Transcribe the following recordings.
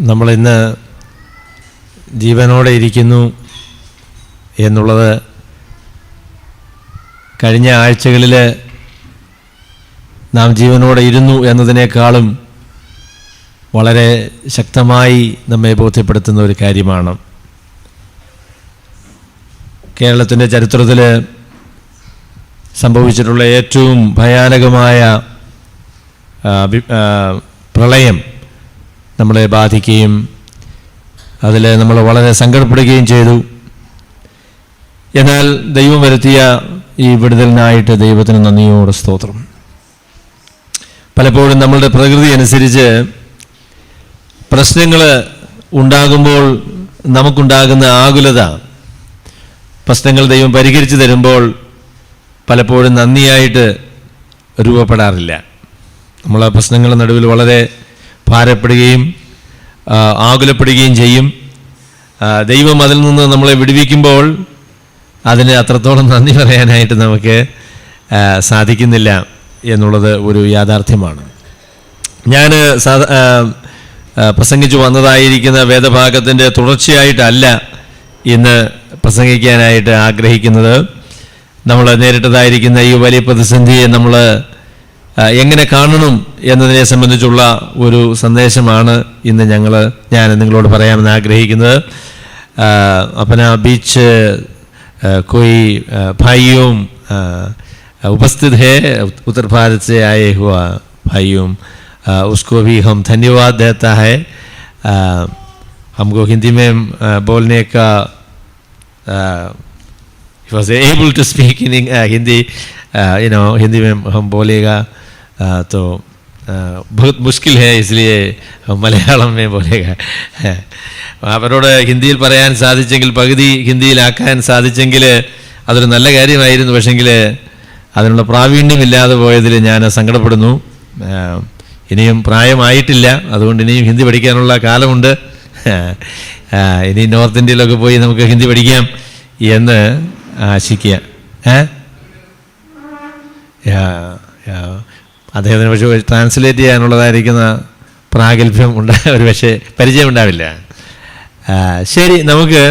നമ്മളിന്ന് ജീവനോടെ ഇരിക്കുന്നു എന്നുള്ളത് കഴിഞ്ഞ ആഴ്ചകളിൽ നാം ജീവനോടെ ഇരുന്നു എന്നതിനേക്കാളും വളരെ ശക്തമായി നമ്മെ ബോധ്യപ്പെടുത്തുന്ന ഒരു കാര്യമാണ്. കേരളത്തിൻ്റെ ചരിത്രത്തിൽ സംഭവിച്ചിട്ടുള്ള ഏറ്റവും ഭയാനകമായ പ്രളയം നമ്മളെ ബാധിക്കുകയും അതിൽ നമ്മൾ വളരെ സങ്കടപ്പെടുകയും ചെയ്തു. എന്നാൽ ദൈവം വരുത്തിയ ഈ വിടുതലിനായിട്ട് ദൈവത്തിന് നന്ദിയോടെ സ്തോത്രം. പലപ്പോഴും നമ്മളുടെ പ്രകൃതി അനുസരിച്ച് പ്രശ്നങ്ങൾ ഉണ്ടാകുമ്പോൾ നമുക്കുണ്ടാകുന്ന ആകുലത, പ്രശ്നങ്ങൾ ദൈവം പരിഹരിച്ചു തരുമ്പോൾ പലപ്പോഴും നന്ദിയായിട്ട് രൂപപ്പെടാറില്ല. നമ്മൾ ആ പ്രശ്നങ്ങളുടെ നടുവിൽ വളരെ ഭാരപ്പെടുകയും ആകുലപ്പെടുകയും ചെയ്യും. ദൈവം അതിൽ നിന്ന് നമ്മളെ വിടുവിക്കുമ്പോൾ അതിന് അത്രത്തോളം നന്ദി പറയാനായിട്ട് നമുക്ക് സാധിക്കുന്നില്ല എന്നുള്ളത് ഒരു യാഥാർത്ഥ്യമാണ്. ഞാൻ പ്രസംഗിച്ചു വന്നതായിരിക്കുന്ന വേദഭാഗത്തിൻ്റെ തുടർച്ചയായിട്ടല്ല ഇന്ന് പ്രസംഗിക്കാനായിട്ട് ആഗ്രഹിക്കുന്നത്. നമ്മൾ നേരിട്ടതായിരിക്കുന്ന ഈ വലിയ പ്രതിസന്ധിയെ നമ്മൾ എങ്ങനെ കാണണം എന്നതിനെ സംബന്ധിച്ചുള്ള ഒരു സന്ദേശമാണ് ഇന്ന് ഞാൻ നിങ്ങളോട് പറയാമെന്ന് ആഗ്രഹിക്കുന്നത്. अपना बीच कोई भाइयों उपस्थित है, उत्तर भारत से आए हुआ भाइयों, उसको भी हम धन्यवाद देता है. हमको हिंदी में बोलने का he was able to speak in Hindi, Hindi में हम बोलेगा तो बहुत मुश्किल है, इसलिए മലയാളം में बोलेगा. അവരോട് ഹിന്ദിയിൽ പറയാൻ സാധിച്ചെങ്കിൽ, പകുതി ഹിന്ദിയിലാക്കാൻ സാധിച്ചെങ്കിൽ അതൊരു നല്ല കാര്യമായിരുന്നു. പക്ഷെങ്കിൽ അതിനുള്ള പ്രാവീണ്യമില്ലാതെ പോയതിൽ ഞാൻ സങ്കടപ്പെടുന്നു. ഇനിയും പ്രായമായിട്ടില്ല, അതുകൊണ്ട് ഇനിയും ഹിന്ദി പഠിക്കാനുള്ള കാലമുണ്ട്. ഇനി നോർത്ത് ഇന്ത്യയിലൊക്കെ പോയി നമുക്ക് ഹിന്ദി പഠിക്കാം എന്ന് ആശിക്കുക. അദ്ദേഹത്തിന് പക്ഷേ ട്രാൻസ്ലേറ്റ് ചെയ്യാനുള്ളതായിരിക്കുന്ന പ്രാഗൽഭ്യം ഒരു പക്ഷേ പരിചയം ഉണ്ടാവില്ല. ശരി, നമുക്ക്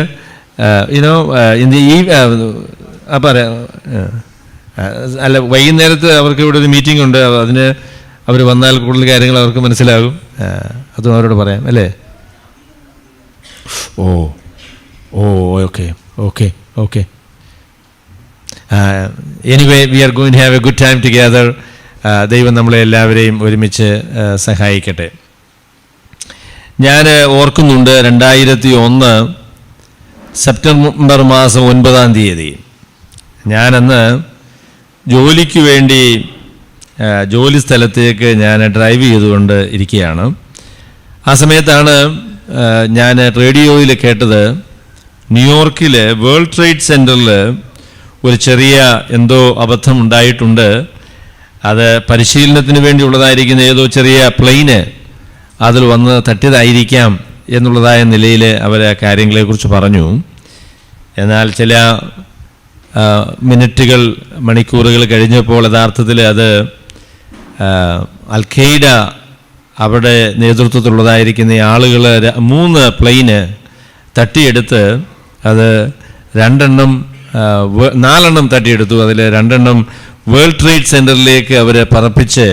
പറയാം. അല്ല, വൈകുന്നേരത്ത് അവർക്ക് ഇവിടെ ഒരു മീറ്റിംഗ് ഉണ്ട്. അതിന് അവർ വന്നാൽ കൂടുതൽ കാര്യങ്ങൾ അവർക്ക് മനസ്സിലാകും. അതും അവരോട് പറയാം അല്ലേ? Okay. Anyway, we are going to have a good time together. ദൈവം നമ്മളെ എല്ലാവരെയും ഒരുമിച്ച് സഹായിക്കട്ടെ. ഞാൻ ഓർക്കുന്നുണ്ട് 2001 സെപ്റ്റംബർ മാസം 9-ാം തീയതി ഞാനന്ന് ജോലിക്ക് വേണ്ടി ജോലി സ്ഥലത്തേക്ക് ഞാൻ ഡ്രൈവ് ചെയ്തുകൊണ്ട് ഇരിക്കുകയാണ്. ആ സമയത്താണ് ഞാൻ റേഡിയോയിൽ കേട്ടത്, ന്യൂയോർക്കിൽ വേൾഡ് ട്രേഡ് സെൻറ്ററിൽ ഒരു ചെറിയ എന്തോ അബദ്ധം ഉണ്ടായിട്ടുണ്ട്. അത് പരിശീലനത്തിന് വേണ്ടിയുള്ളതായിരിക്കുന്ന ഏതോ ചെറിയ പ്ലെയിന് അതിൽ വന്ന് തട്ടിയതായിരിക്കാം എന്നുള്ളതായ നിലയിൽ അവർ ആ കാര്യങ്ങളെക്കുറിച്ച് പറഞ്ഞു. എന്നാൽ ചില മിനിറ്റുകൾ, മണിക്കൂറുകൾ കഴിഞ്ഞപ്പോൾ യഥാർത്ഥത്തിൽ അത് അൽ-ഖയ്ദ അവിടെ നേതൃത്വത്തിലുള്ളതായിരിക്കുന്ന ആളുകൾ 3 പ്ലെയിന് തട്ടിയെടുത്ത്, അത് 4 തട്ടിയെടുത്തു. അതിൽ 2 വേൾഡ് ട്രേഡ് സെൻറ്ററിലേക്ക് അവർ പറപ്പിച്ച്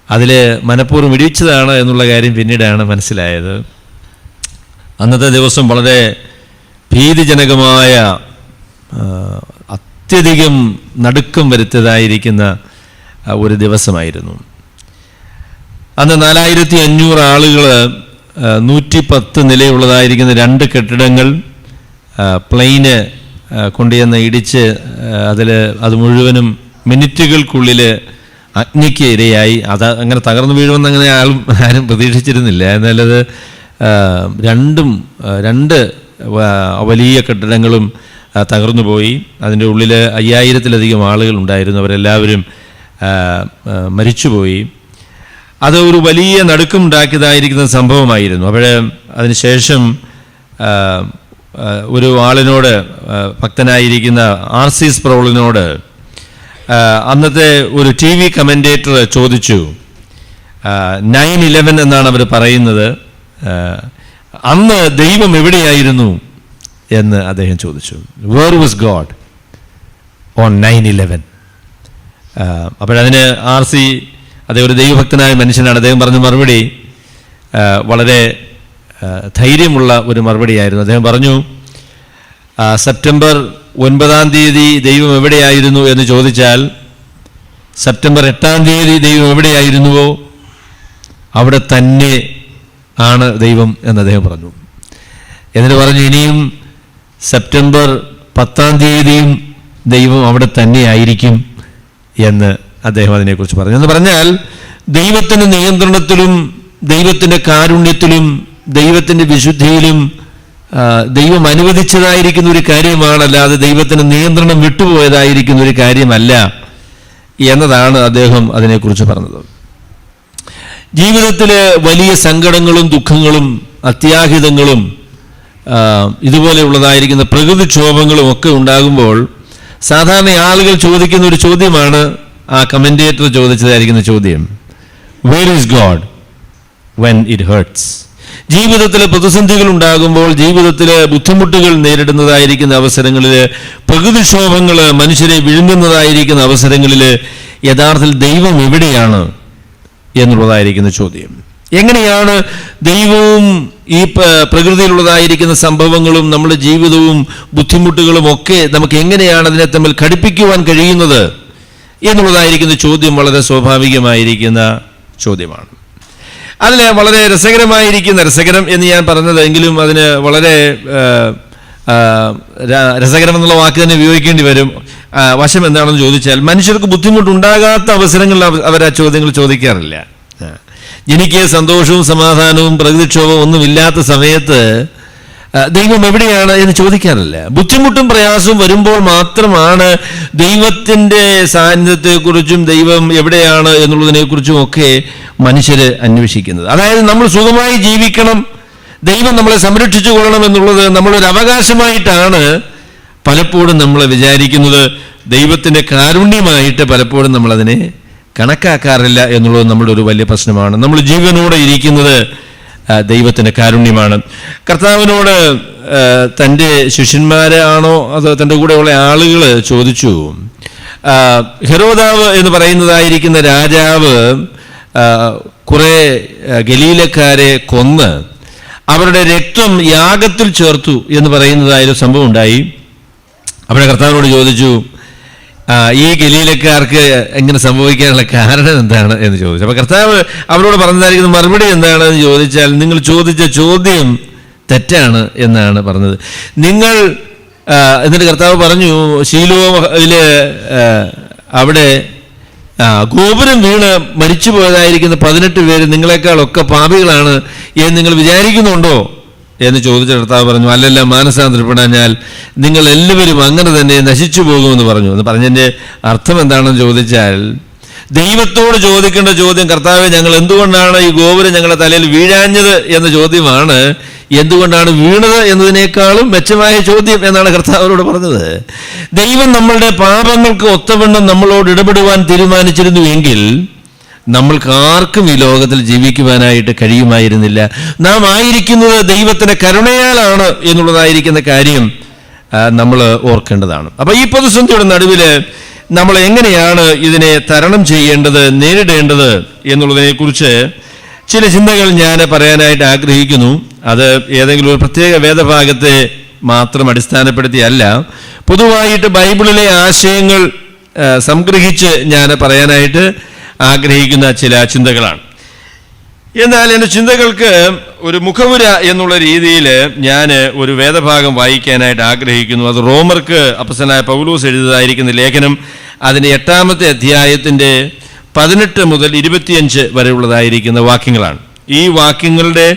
അതിൽ മനഃപൂർവ്വം ഇടിച്ചതാണ് എന്നുള്ള കാര്യം പിന്നീടാണ് മനസ്സിലായത്. അന്നത്തെ ദിവസം വളരെ ഭീതിജനകമായ, അത്യധികം നടുക്കം വരുത്തിയതായിരിക്കുന്ന ഒരു ദിവസമായിരുന്നു. അന്ന് 4500 ആളുകൾ, 110 നിലയുള്ളതായിരിക്കുന്ന 2 കെട്ടിടങ്ങൾ പ്ലെയിന് കൊണ്ടുചെന്ന് ഇടിച്ച് അത് മുഴുവനും മിനിറ്റുകൾക്കുള്ളിൽ അഗ്നിക്ക് ഇരയായി. അങ്ങനെ തകർന്നു വീഴുമെന്ന് അങ്ങനെ ആരും പ്രതീക്ഷിച്ചിരുന്നില്ല. എന്നാലത് 2 വലിയ കെട്ടിടങ്ങളും തകർന്നു പോയി. അതിൻ്റെ ഉള്ളിൽ 5000-ലധികം ആളുകൾ ഉണ്ടായിരുന്നു. അവരെല്ലാവരും മരിച്ചുപോയി. അത് ഒരു വലിയ നടുക്കമുണ്ടാക്കിയതായിരിക്കുന്ന സംഭവമായിരുന്നു. അതിനുശേഷം ഒരു ആളിനോട്, ഭക്തനായിരിക്കുന്ന R.C. സ്പ്രൗളിനോട് അന്നത്തെ ഒരു TV കമൻറ്റേറ്റർ ചോദിച്ചു, 9/11 എന്നാണ് അവർ പറയുന്നത്, അന്ന് ദൈവം എവിടെയായിരുന്നു എന്ന് അദ്ദേഹം ചോദിച്ചു. Where was God on 9/11? അപ്പോഴതിന് RC, അദ്ദേഹം ഒരു ദൈവഭക്തനായ മനുഷ്യനാണ്, അദ്ദേഹം പറഞ്ഞ മറുപടി വളരെ ധൈര്യമുള്ള ഒരു മറുപടിയായിരുന്നു. അദ്ദേഹം പറഞ്ഞു, സെപ്റ്റംബർ 9 ദൈവം എവിടെയായിരുന്നു എന്ന് ചോദിച്ചാൽ സെപ്റ്റംബർ 8 ദൈവം എവിടെയായിരുന്നുവോ അവിടെ തന്നെ ആണ് ദൈവം എന്ന് അദ്ദേഹം പറഞ്ഞു. എന്നിട്ട് പറഞ്ഞു, ഇനിയും സെപ്റ്റംബർ 10 ദൈവം അവിടെ തന്നെ ആയിരിക്കും എന്ന് അദ്ദേഹം അതിനെക്കുറിച്ച് പറഞ്ഞു. എന്ന് പറഞ്ഞാൽ ദൈവത്തിൻ്റെ നിയന്ത്രണത്തിലും ദൈവത്തിൻ്റെ കാരുണ്യത്തിലും ദൈവത്തിൻ്റെ വിശുദ്ധിയിലും ദൈവം അനുവദിച്ചതായിരിക്കുന്ന ഒരു കാര്യമാണ്, അല്ലാതെ ദൈവത്തിൻ്റെ നിയന്ത്രണം വിട്ടുപോയതായിരിക്കുന്ന ഒരു കാര്യമല്ല എന്നതാണ് അദ്ദേഹം അതിനെക്കുറിച്ച് പറഞ്ഞത്. ജീവിതത്തിൽ വലിയ സങ്കടങ്ങളും ദുഃഖങ്ങളും അത്യാഹിതങ്ങളും ഇതുപോലെയുള്ളതായിരിക്കുന്ന പ്രകൃതിക്ഷോഭങ്ങളും ഒക്കെ ഉണ്ടാകുമ്പോൾ സാധാരണ ആളുകൾ ചോദിക്കുന്ന ഒരു ചോദ്യമാണ്, ആ കമന്റേറ്റർ ചോദിച്ചതായിരിക്കുന്ന ചോദ്യം, where is God when it hurts? ജീവിതത്തിലെ പ്രതിസന്ധികൾ ഉണ്ടാകുമ്പോൾ, ജീവിതത്തിലെ ബുദ്ധിമുട്ടുകൾ നേരിടുന്നതായിരിക്കുന്ന അവസരങ്ങളിൽ, പ്രകൃതിക്ഷോഭങ്ങൾ മനുഷ്യരെ വിഴുങ്ങുന്നതായിരിക്കുന്ന അവസരങ്ങളിൽ യഥാർത്ഥത്തിൽ ദൈവം എവിടെയാണ് എന്നുള്ളതായിരിക്കുന്ന ചോദ്യം. എങ്ങനെയാണ് ദൈവവും ഈ പ്രകൃതിയിലുള്ളതായിരിക്കുന്ന സംഭവങ്ങളും നമ്മുടെ ജീവിതവും ബുദ്ധിമുട്ടുകളും ഒക്കെ നമുക്ക് എങ്ങനെയാണ് അതിനെ തമ്മിൽ ഘടിപ്പിക്കുവാൻ കഴിയുന്നത് എന്നുള്ളതായിരിക്കുന്ന ചോദ്യം വളരെ സ്വാഭാവികമായിരിക്കുന്ന ചോദ്യമാണ്. അതിന് വളരെ രസകരം എന്ന് ഞാൻ പറഞ്ഞത്, എങ്കിലും അതിന് വളരെ രസകരം എന്നുള്ള വാക്ക് തന്നെ ഉപയോഗിക്കേണ്ടി വരും. വശം എന്താണെന്ന് ചോദിച്ചാൽ, മനുഷ്യർക്ക് ബുദ്ധിമുട്ടുണ്ടാകാത്ത അവസരങ്ങളിൽ അവർ ആ ചോദ്യങ്ങൾ ചോദിക്കാറില്ല. എനിക്ക് സന്തോഷവും സമാധാനവും പ്രകൃതിക്ഷോഭവും ഒന്നുമില്ലാത്ത സമയത്ത് ദൈവം എവിടെയാണ് എന്ന് ചോദിക്കാറില്ല. ബുദ്ധിമുട്ടും പ്രയാസവും വരുമ്പോൾ മാത്രമാണ് ദൈവത്തിൻ്റെ സാന്നിധ്യത്തെക്കുറിച്ചും ദൈവം എവിടെയാണ് എന്നുള്ളതിനെക്കുറിച്ചും ഒക്കെ മനുഷ്യർ അന്വേഷിക്കുന്നത്. അതായത് നമ്മൾ സുഖമായി ജീവിക്കണം, ദൈവം നമ്മളെ സംരക്ഷിച്ചു കൊള്ളണം എന്നുള്ളത് നമ്മളൊരു അവകാശമായിട്ടാണ് പലപ്പോഴും നമ്മൾ വിചാരിക്കുന്നത്. ദൈവത്തിൻ്റെ കാരുണ്യമായിട്ട് പലപ്പോഴും നമ്മളതിനെ കണക്കാക്കാറില്ല എന്നുള്ളത് നമ്മുടെ ഒരു വലിയ പ്രശ്നമാണ്. നമ്മൾ ജീവനോടെ ഇരിക്കുന്നത് ദൈവത്തിൻ്റെ കാരുണ്യമാണ്. കർത്താവിനോട് തൻ്റെ ശിഷ്യന്മാരാണോ അതോ തൻ്റെ കൂടെയുള്ള ആളുകൾ ചോദിച്ചു, ഹെരോദാവ് എന്ന് പറയുന്നതായിരിക്കുന്ന രാജാവ് കുറെ ഗലീലക്കാരെ കൊന്ന് അവരുടെ രക്തം യാഗത്തിൽ ചേർത്തു എന്ന് പറയുന്നതായൊരു സംഭവം ഉണ്ടായി. അവിടെ കർത്താവിനോട് ചോദിച്ചു, ഈ ഗലീലക്കാർക്ക് എങ്ങനെ സംഭവിക്കാനുള്ള കാരണം എന്താണ് എന്ന് ചോദിച്ചു. അപ്പൊ കർത്താവ് അവരോട് പറഞ്ഞതായിരിക്കുന്ന മറുപടി എന്താണെന്ന് ചോദിച്ചാൽ, നിങ്ങൾ ചോദിച്ച ചോദ്യം തെറ്റാണ് എന്നാണ് പറഞ്ഞത്. എന്നിട്ട് കർത്താവ് പറഞ്ഞു, ശീലോയില് അവിടെ ഗോപുരം വീണ് മരിച്ചു പോയതായിരിക്കുന്ന 18 പേര് നിങ്ങളെക്കാളൊക്കെ പാപികളാണ് എന്ന് നിങ്ങൾ വിചാരിക്കുന്നുണ്ടോ എന്ന് ചോദിച്ച കർത്താവ് പറഞ്ഞു, അല്ലല്ല, മാനസാന്തരപ്പെടാഞ്ഞാൽ നിങ്ങൾ എല്ലാവരും അങ്ങനെ തന്നെ നശിച്ചു പോകുമെന്ന് പറഞ്ഞു. എന്ന് പറഞ്ഞതിൻ്റെ അർത്ഥം എന്താണെന്ന് ചോദിച്ചാൽ, ദൈവത്തോട് ചോദിക്കേണ്ട ചോദ്യം, കർത്താവെ ഞങ്ങൾ എന്തുകൊണ്ടാണ് ഈ ഗോപുരം ഞങ്ങളുടെ തലയിൽ വീഴാഞ്ഞത് എന്ന ചോദ്യമാണ്. എന്തുകൊണ്ടാണ് വീണത് എന്നതിനേക്കാളും മെച്ചമായ ചോദ്യം എന്നാണ് കർത്താവിനോട് പറഞ്ഞത്. ദൈവം നമ്മളുടെ പാപങ്ങൾക്ക് ഒത്തവണ്ണം നമ്മളോട് ഇടപെടുവാൻ തീരുമാനിച്ചിരുന്നു എങ്കിൽ നമ്മൾക്ക് ആർക്കും ഈ ലോകത്തിൽ ജീവിക്കുവാനായിട്ട് കഴിയുമായിരുന്നില്ല. നാം ആയിരിക്കുന്നത് ദൈവത്തിൻ്റെ കരുണയാലാണ് എന്നുള്ളതായിരിക്കുന്ന കാര്യം നമ്മൾ ഓർക്കേണ്ടതാണ്. അപ്പൊ ഈ പ്രതിസന്ധിയുടെ നടുവിൽ നമ്മൾ എങ്ങനെയാണ് ഇതിനെ തരണം ചെയ്യേണ്ടത്, നേരിടേണ്ടത് എന്നുള്ളതിനെക്കുറിച്ച് ചില ചിന്തകൾ ഞാൻ പറയാനായിട്ട് ആഗ്രഹിക്കുന്നു. അത് ഏതെങ്കിലും ഒരു പ്രത്യേക വേദഭാഗത്തെ മാത്രം അടിസ്ഥാനപ്പെടുത്തിയല്ല, പൊതുവായിട്ട് ബൈബിളിലെ ആശയങ്ങൾ സംഗ്രഹിച്ച് ഞാൻ പറയാനായിട്ട് ആഗ്രഹിക്കുന്ന ചില ചിന്തകളാണ്. എന്നാൽ എൻ്റെ ചിന്തകൾക്ക് ഒരു മുഖവുര എന്നുള്ള രീതിയിൽ ഞാൻ ഒരു വേദഭാഗം വായിക്കാനായിട്ട് ആഗ്രഹിക്കുന്നു. അത് റോമർക്ക് അപ്പോസ്തലനായ പൗലോസ് എഴുതിയതായിരിക്കുന്ന ലേഖനം, അതിൻ്റെ 8-ാമത്തെ അധ്യായത്തിൻ്റെ 18 മുതൽ 25 വരെയുള്ളതായിരിക്കുന്ന വാക്യങ്ങളാണ്. ഈ വാക്യങ്ങളുടെ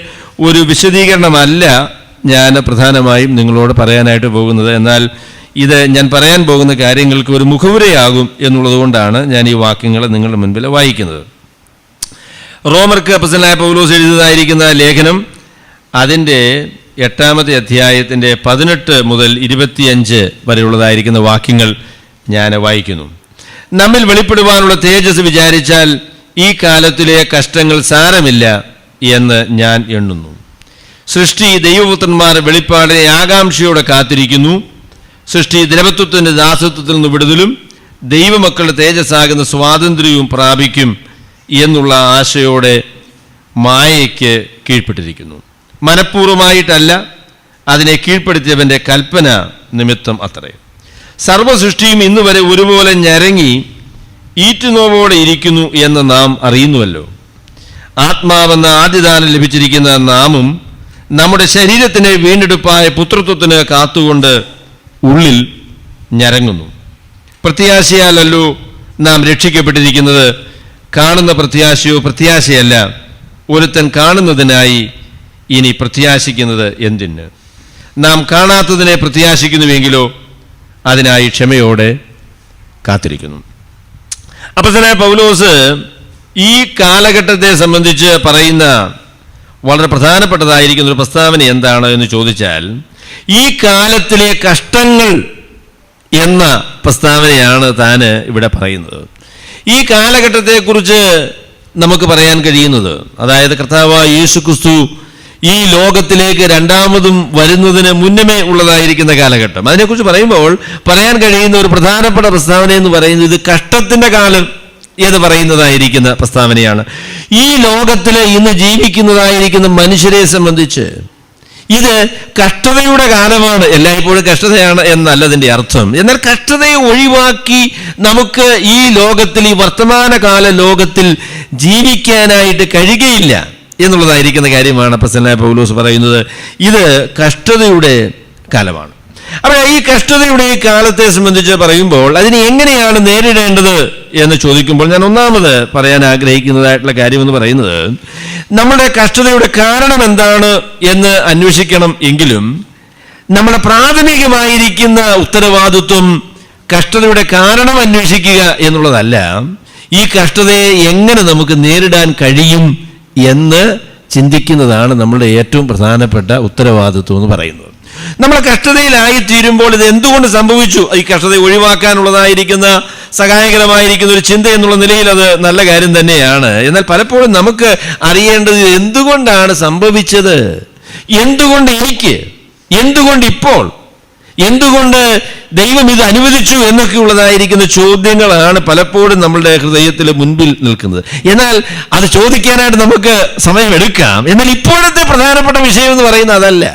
ഒരു വിശദീകരണമല്ല ഞാൻ പ്രധാനമായും നിങ്ങളോട് പറയാനായിട്ട് പോകുന്നത്. എന്നാൽ ഇത് ഞാൻ പറയാൻ പോകുന്ന കാര്യങ്ങൾക്ക് ഒരു മുഖവുരയാകും എന്നുള്ളത് കൊണ്ടാണ് ഞാൻ ഈ വാക്യങ്ങൾ നിങ്ങളുടെ മുൻപിൽ വായിക്കുന്നത്. റോമർക്ക് അപ്പോസ്തലനായ പൗലോസ് എഴുതിയതായിരിക്കുന്ന ലേഖനം, അതിൻ്റെ 8-ാമത്തെ അധ്യായത്തിൻ്റെ 18 മുതൽ 25 വരെയുള്ളതായിരിക്കുന്ന വാക്യങ്ങൾ ഞാൻ വായിക്കുന്നു. നമ്മിൽ വെളിപ്പെടുവാനുള്ള തേജസ് വിചാരിച്ചാൽ ഈ കാലത്തിലെ കഷ്ടങ്ങൾ സാരമില്ല എന്ന് ഞാൻ എണ്ണുന്നു. സൃഷ്ടി ദൈവപുത്രന്മാരുടെ വെളിപ്പാടിനെ ആകാംക്ഷയോടെ കാത്തിരിക്കുന്നു. സൃഷ്ടി ദ്രവത്വത്തിൻ്റെ ദാസത്വത്തിൽ നിന്ന് വിടുതലും ദൈവമക്കളുടെ തേജസ്സാകുന്ന സ്വാതന്ത്ര്യവും പ്രാപിക്കും എന്നുള്ള ആശയോടെ മായയ്ക്ക് കീഴ്പ്പെട്ടിരിക്കുന്നു. മനഃപൂർവ്വമായിട്ടല്ല, അതിനെ കീഴ്പ്പെടുത്തിയവൻ്റെ കൽപ്പന നിമിത്തം അത്രേ. സർവ്വസൃഷ്ടിയും ഇന്നുവരെ ഒരുപോലെ ഞരങ്ങി ഈറ്റുനോവോടെ ഇരിക്കുന്നു എന്ന് നാം അറിയുന്നുവല്ലോ. ആത്മാവെന്ന ആദ്യദാനം ലഭിച്ചിരിക്കുന്ന നാമും നമ്മുടെ ശരീരത്തിൻ്റെ വീണ്ടെടുപ്പായ പുത്രത്വത്തിന് കാത്തുകൊണ്ട് ഉള്ളിൽ ഞരങ്ങുന്നു. പ്രത്യാശയാലല്ലോ നാം രക്ഷിക്കപ്പെട്ടിരിക്കുന്നത്. കാണുന്ന പ്രത്യാശയോ പ്രത്യാശയല്ല. ഒരുത്തൻ കാണുന്നതിനായി ഇനി പ്രത്യാശിക്കുന്നത് എന്തിന്? നാം കാണാത്തതിനെ പ്രത്യാശിക്കുന്നുവെങ്കിലോ അതിനായി ക്ഷമയോടെ കാത്തിരിക്കുന്നു. അപ്പോസ്തലനായ പൗലോസ് ഈ കാലഘട്ടത്തെ സംബന്ധിച്ച് പറയുന്ന വളരെ പ്രധാനപ്പെട്ടതായിരിക്കുന്ന ഒരു പ്രസ്താവന എന്താണ് എന്ന് ചോദിച്ചാൽ, ഈ കാലത്തിലെ കഷ്ടങ്ങൾ എന്ന പ്രസ്താവനയാണ് താൻ ഇവിടെ പറയുന്നത്. ഈ കാലഘട്ടത്തെക്കുറിച്ച് നമുക്ക് പറയാൻ കഴിയുന്നത്, അതായത് കർത്താവായ യേശുക്രിസ്തു ഈ ലോകത്തിലേക്ക് രണ്ടാമതും വരുന്നതിന് മുന്നമേ ഉള്ളതായിരിക്കുന്ന കാലഘട്ടം. അതിനെക്കുറിച്ച് പറയുമ്പോൾ പറയാൻ കഴിയുന്ന ഒരു പ്രധാനപ്പെട്ട പ്രസ്താവന എന്ന് പറയുന്നത് ഇത് കഷ്ടത്തിൻ്റെ കാലം എന്ന് പറയുന്നതായിരിക്കുന്ന പ്രസ്താവനയാണ്. ഈ ലോകത്തിൽ ഇന്ന് ജീവിക്കുന്നതായിരിക്കുന്ന മനുഷ്യരെ സംബന്ധിച്ച് ഇത് കഷ്ടതയുടെ കാലമാണ്. എല്ലായ്പ്പോഴും കഷ്ടതയാണ് എന്നല്ല അതിൻ്റെ അർത്ഥം. എന്നാൽ കഷ്ടതയെ ഒഴിവാക്കി നമുക്ക് ഈ ലോകത്തിൽ, ഈ വർത്തമാനകാല ലോകത്തിൽ ജീവിക്കാനായിട്ട് കഴിയുകയില്ല എന്നുള്ളതായിരിക്കുന്ന കാര്യമാണ് അപ്പോസ്തലനായ പൗലോസ് പറയുന്നത്. ഇത് കഷ്ടതയുടെ കാലമാണ്. അപ്പോൾ ഈ കഷ്ടതയുടെ ഈ കാലത്തെ സംബന്ധിച്ച് പറയുമ്പോൾ അതിനെ എങ്ങനെയാണ് നേരിടേണ്ടത് എന്ന് ചോദിക്കുമ്പോൾ ഞാൻ ഒന്നാമത് പറയാൻ ആഗ്രഹിക്കുന്നതായിട്ടുള്ള കാര്യമെന്ന് പറയുന്നത്, നമ്മുടെ കഷ്ടതയുടെ കാരണം എന്താണ് എന്ന് അന്വേഷിക്കണം. എങ്കിലും നമ്മുടെ പ്രാഥമികമായിരിക്കുന്ന ഉത്തരവാദിത്വം കഷ്ടതയുടെ കാരണം അന്വേഷിക്കുക എന്നുള്ളതല്ല, ഈ കഷ്ടതയെ എങ്ങനെ നമുക്ക് നേരിടാൻ കഴിയും എന്ന് ചിന്തിക്കുന്നതാണ് നമ്മളുടെ ഏറ്റവും പ്രധാനപ്പെട്ട ഉത്തരവാദിത്വം എന്ന് പറയുന്നത്. നമ്മൾ കഷ്ടതയിലായിത്തീരുമ്പോൾ ഇത് എന്തുകൊണ്ട് സംഭവിച്ചു, ഈ കഷ്ടത ഒഴിവാക്കാനുള്ളതായിരിക്കുന്ന സഹായകരമായിരിക്കുന്ന ഒരു ചിന്ത എന്നുള്ള നിലയിൽ അത് നല്ല കാര്യം തന്നെയാണ്. എന്നാൽ പലപ്പോഴും നമുക്ക് അറിയേണ്ടത് എന്തുകൊണ്ടാണ് സംഭവിച്ചത്, എന്തുകൊണ്ട് എനിക്ക്, എന്തുകൊണ്ട് ഇപ്പോൾ, എന്തുകൊണ്ട് ദൈവം ഇത് അനുവദിച്ചു എന്നൊക്കെ ഉള്ളതായിരിക്കുന്ന ചോദ്യങ്ങളാണ് പലപ്പോഴും നമ്മളുടെ ഹൃദയത്തിൽ മുൻപിൽ നിൽക്കുന്നത്. എന്നാൽ അത് ചോദിക്കാനായിട്ട് നമുക്ക് സമയമെടുക്കാം. എന്നാൽ ഇപ്പോഴത്തെ പ്രധാനപ്പെട്ട വിഷയം എന്ന് പറയുന്നത് അതല്ല.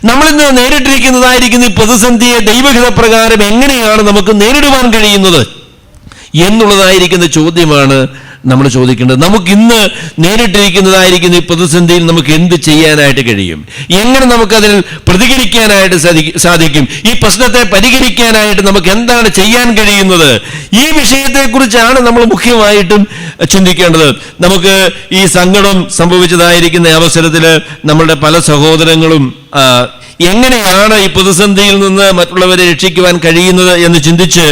നമ്മളിന്ന് നേരിട്ടിരിക്കുന്നതായിരിക്കുന്ന ഈ പ്രതിസന്ധിയെ ദൈവഹിതപ്രകാരം എങ്ങനെയാണ് നമുക്ക് നേരിടുവാൻ കഴിയുന്നത് എന്നുള്ളതായിരിക്കുന്ന ചോദ്യമാണ് നമ്മൾ ചോദിക്കേണ്ടത്. നമുക്കിന്ന് നേരിട്ടിരിക്കുന്നതായിരിക്കുന്ന ഈ പ്രതിസന്ധിയിൽ നമുക്ക് എന്ത് ചെയ്യാനായിട്ട് കഴിയും, എങ്ങനെ നമുക്കതിൽ പ്രതികരിക്കാനായിട്ട് സാധിക്കും, ഈ പ്രശ്നത്തെ പരിഹരിക്കാനായിട്ട് നമുക്ക് എന്താണ് ചെയ്യാൻ കഴിയുന്നത്, ഈ വിഷയത്തെക്കുറിച്ചാണ് നമ്മൾ മുഖ്യമായിട്ടും ചിന്തിക്കേണ്ടത്. നമുക്ക് ഈ സങ്കടം സംഭവിച്ചതായിരിക്കുന്ന അവസരത്തിൽ നമ്മളുടെ പല സഹോദരങ്ങളും എങ്ങനെയാണ് ഈ പ്രതിസന്ധിയിൽ നിന്ന് മറ്റുള്ളവരെ രക്ഷിക്കുവാൻ കഴിയുന്നത് എന്ന് ചിന്തിച്ച്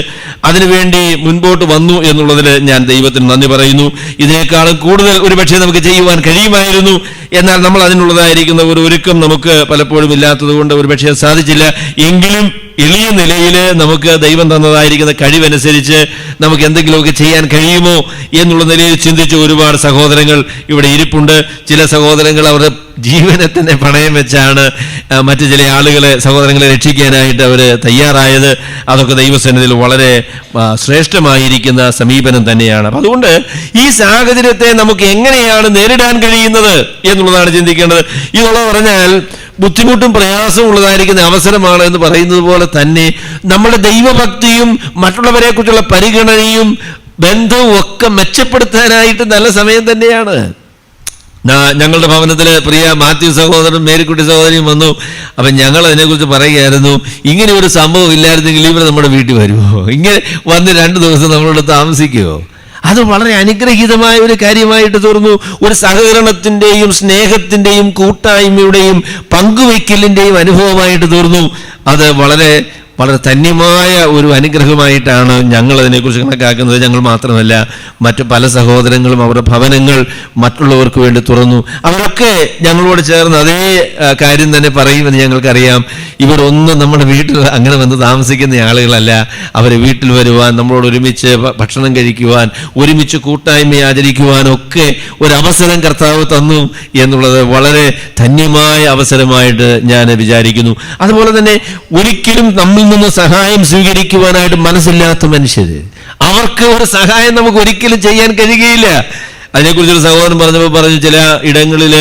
അതിനുവേണ്ടി മുൻപോട്ട് വന്നു എന്നുള്ളതിൽ ഞാൻ ദൈവത്തിന് നന്ദി പറയുന്നു. ഇതിനേക്കാളും കൂടുതൽ ഒരുപക്ഷെ നമുക്ക് ചെയ്യുവാൻ കഴിയുമായിരുന്നു. എന്നാൽ നമ്മൾ അതിനുള്ളതായിരിക്കുന്ന ഒരു ഒരുക്കം നമുക്ക് പലപ്പോഴും ഇല്ലാത്തത് കൊണ്ട് ഒരുപക്ഷെ സാധിച്ചില്ല. എങ്കിലും എളിയ നിലയിൽ നമുക്ക് ദൈവം തന്നതായിരിക്കുന്ന കഴിവനുസരിച്ച് നമുക്ക് എന്തെങ്കിലുമൊക്കെ ചെയ്യാൻ കഴിയുമോ എന്നുള്ള നിലയിൽ ചിന്തിച്ച് ഒരുപാട് സഹോദരങ്ങൾ ഇവിടെ ഇരിപ്പുണ്ട്. ചില സഹോദരങ്ങൾ അവരുടെ ജീവനെ തന്നെ പണയം വെച്ചാണ് മറ്റു ചില ആളുകളെ, സഹോദരങ്ങളെ രക്ഷിക്കാനായിട്ട് അവർ തയ്യാറായത്. അതൊക്കെ ദൈവസന്നിധിയിൽ വളരെ ശ്രേഷ്ഠമായിരിക്കുന്ന സമീപനം തന്നെയാണ്. അപ്പം അതുകൊണ്ട് ഈ സാഹചര്യത്തെ നമുക്ക് എങ്ങനെയാണ് നേരിടാൻ കഴിയുന്നത് എന്നുള്ളതാണ് ചിന്തിക്കേണ്ടത്. ഇതുള്ള പറഞ്ഞാൽ ബുദ്ധിമുട്ടും പ്രയാസവും ഉള്ളതായിരിക്കുന്ന അവസരമാണ് എന്ന് പറയുന്നത് പോലെ തന്നെ നമ്മുടെ ദൈവഭക്തിയും മറ്റുള്ളവരെ കുറിച്ചുള്ള പരിഗണനയും ബന്ധവും ഒക്കെ മെച്ചപ്പെടുത്താനായിട്ട് നല്ല സമയം തന്നെയാണ്. ഞങ്ങളുടെ ഭവനത്തിൽ പ്രിയ മാത്യു സഹോദരൻ, മേരിക്കുട്ടി സഹോദരിയും വന്നു. അപ്പം ഞങ്ങൾ അതിനെക്കുറിച്ച് പറയുകയായിരുന്നു, ഇങ്ങനെ ഒരു സംഭവം ഇല്ലായിരുന്നെങ്കിൽ ഇവർ നമ്മുടെ വീട്ടിൽ വരുമോ, ഇങ്ങനെ വന്ന് 2 ദിവസം നമ്മളോട് താമസിക്കുമോ? അത് വളരെ അനുഗ്രഹീതമായ ഒരു കാര്യമായിട്ട് തീർന്നു. ഒരു സഹകരണത്തിൻ്റെയും സ്നേഹത്തിൻ്റെയും കൂട്ടായ്മയുടെയും പങ്കുവയ്ക്കലിൻ്റെയും അനുഭവമായിട്ട് തീർന്നു. അത് വളരെ വളരെ ധന്യമായ ഒരു അനുഗ്രഹമായിട്ടാണ് ഞങ്ങൾ അതിനെക്കുറിച്ച് കണക്കാക്കുന്നത്. ഞങ്ങൾ മാത്രമല്ല, മറ്റു പല സഹോദരങ്ങളും അവരുടെ ഭവനങ്ങൾ മറ്റുള്ളവർക്ക് വേണ്ടി തുറന്നു. അവരൊക്കെ ഞങ്ങളോട് ചേർന്ന് അതേ കാര്യം തന്നെ പറയുമെന്ന് ഞങ്ങൾക്കറിയാം. ഇവരൊന്നും നമ്മുടെ വീട്ടിൽ അങ്ങനെ വന്ന് താമസിക്കുന്ന ആളുകളല്ല. അവർ വീട്ടിൽ വരുവാൻ, നമ്മളോട് ഒരുമിച്ച് ഭക്ഷണം കഴിക്കുവാൻ, ഒരുമിച്ച് കൂട്ടായ്മ ആചരിക്കുവാനൊക്കെ ഒരവസരം കർത്താവ് തന്നു എന്നുള്ളത് വളരെ ധന്യമായ അവസരമായിട്ട് ഞാൻ വിചാരിക്കുന്നു. അതുപോലെ തന്നെ ഒരിക്കലും നമ്മിൽ നിന്ന് സഹായം സ്വീകരിക്കുവാനായിട്ട് മനസ്സില്ലാത്ത മനുഷ്യർ, അവർക്ക് ഒരു സഹായം നമുക്ക് ഒരിക്കലും ചെയ്യാൻ കഴിയുകയില്ല. അതിനെക്കുറിച്ചൊരു സഹോദരൻ പറഞ്ഞു, ചില ഇടങ്ങളിൽ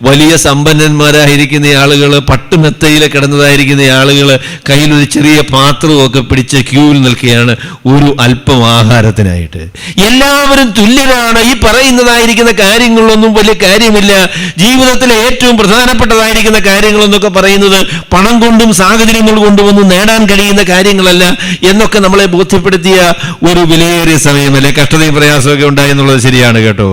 വലിയ സമ്പന്നന്മാരായിരിക്കുന്ന ആളുകൾ, പട്ടുമെത്തയിൽ കിടന്നതായിരിക്കുന്ന ആളുകൾ കയ്യിലൊരു ചെറിയ പാത്രമൊക്കെ പിടിച്ച് ക്യൂവിൽ നിൽക്കുകയാണ് ഒരു അല്പം ആഹാരത്തിനായിട്ട്. എല്ലാവരും തുല്യരാണ്. ഈ പറയുന്നതായിരിക്കുന്ന കാര്യങ്ങളിലൊന്നും വലിയ കാര്യമില്ല. ജീവിതത്തിലെ ഏറ്റവും പ്രധാനപ്പെട്ടതായിരിക്കുന്ന കാര്യങ്ങളെന്നൊക്കെ പറയുന്നത് പണം കൊണ്ടും സാഹചര്യങ്ങൾ കൊണ്ടും ഒന്നും നേടാൻ കഴിയുന്ന കാര്യങ്ങളല്ല എന്നൊക്കെ നമ്മളെ ബോധ്യപ്പെടുത്തിയ ഒരു വിലയേറിയ സമയമല്ലേ. കഷ്ടതയും പ്രയാസമൊക്കെ ഉണ്ടായി എന്നുള്ളത് ശരിയാണ് കേട്ടോ.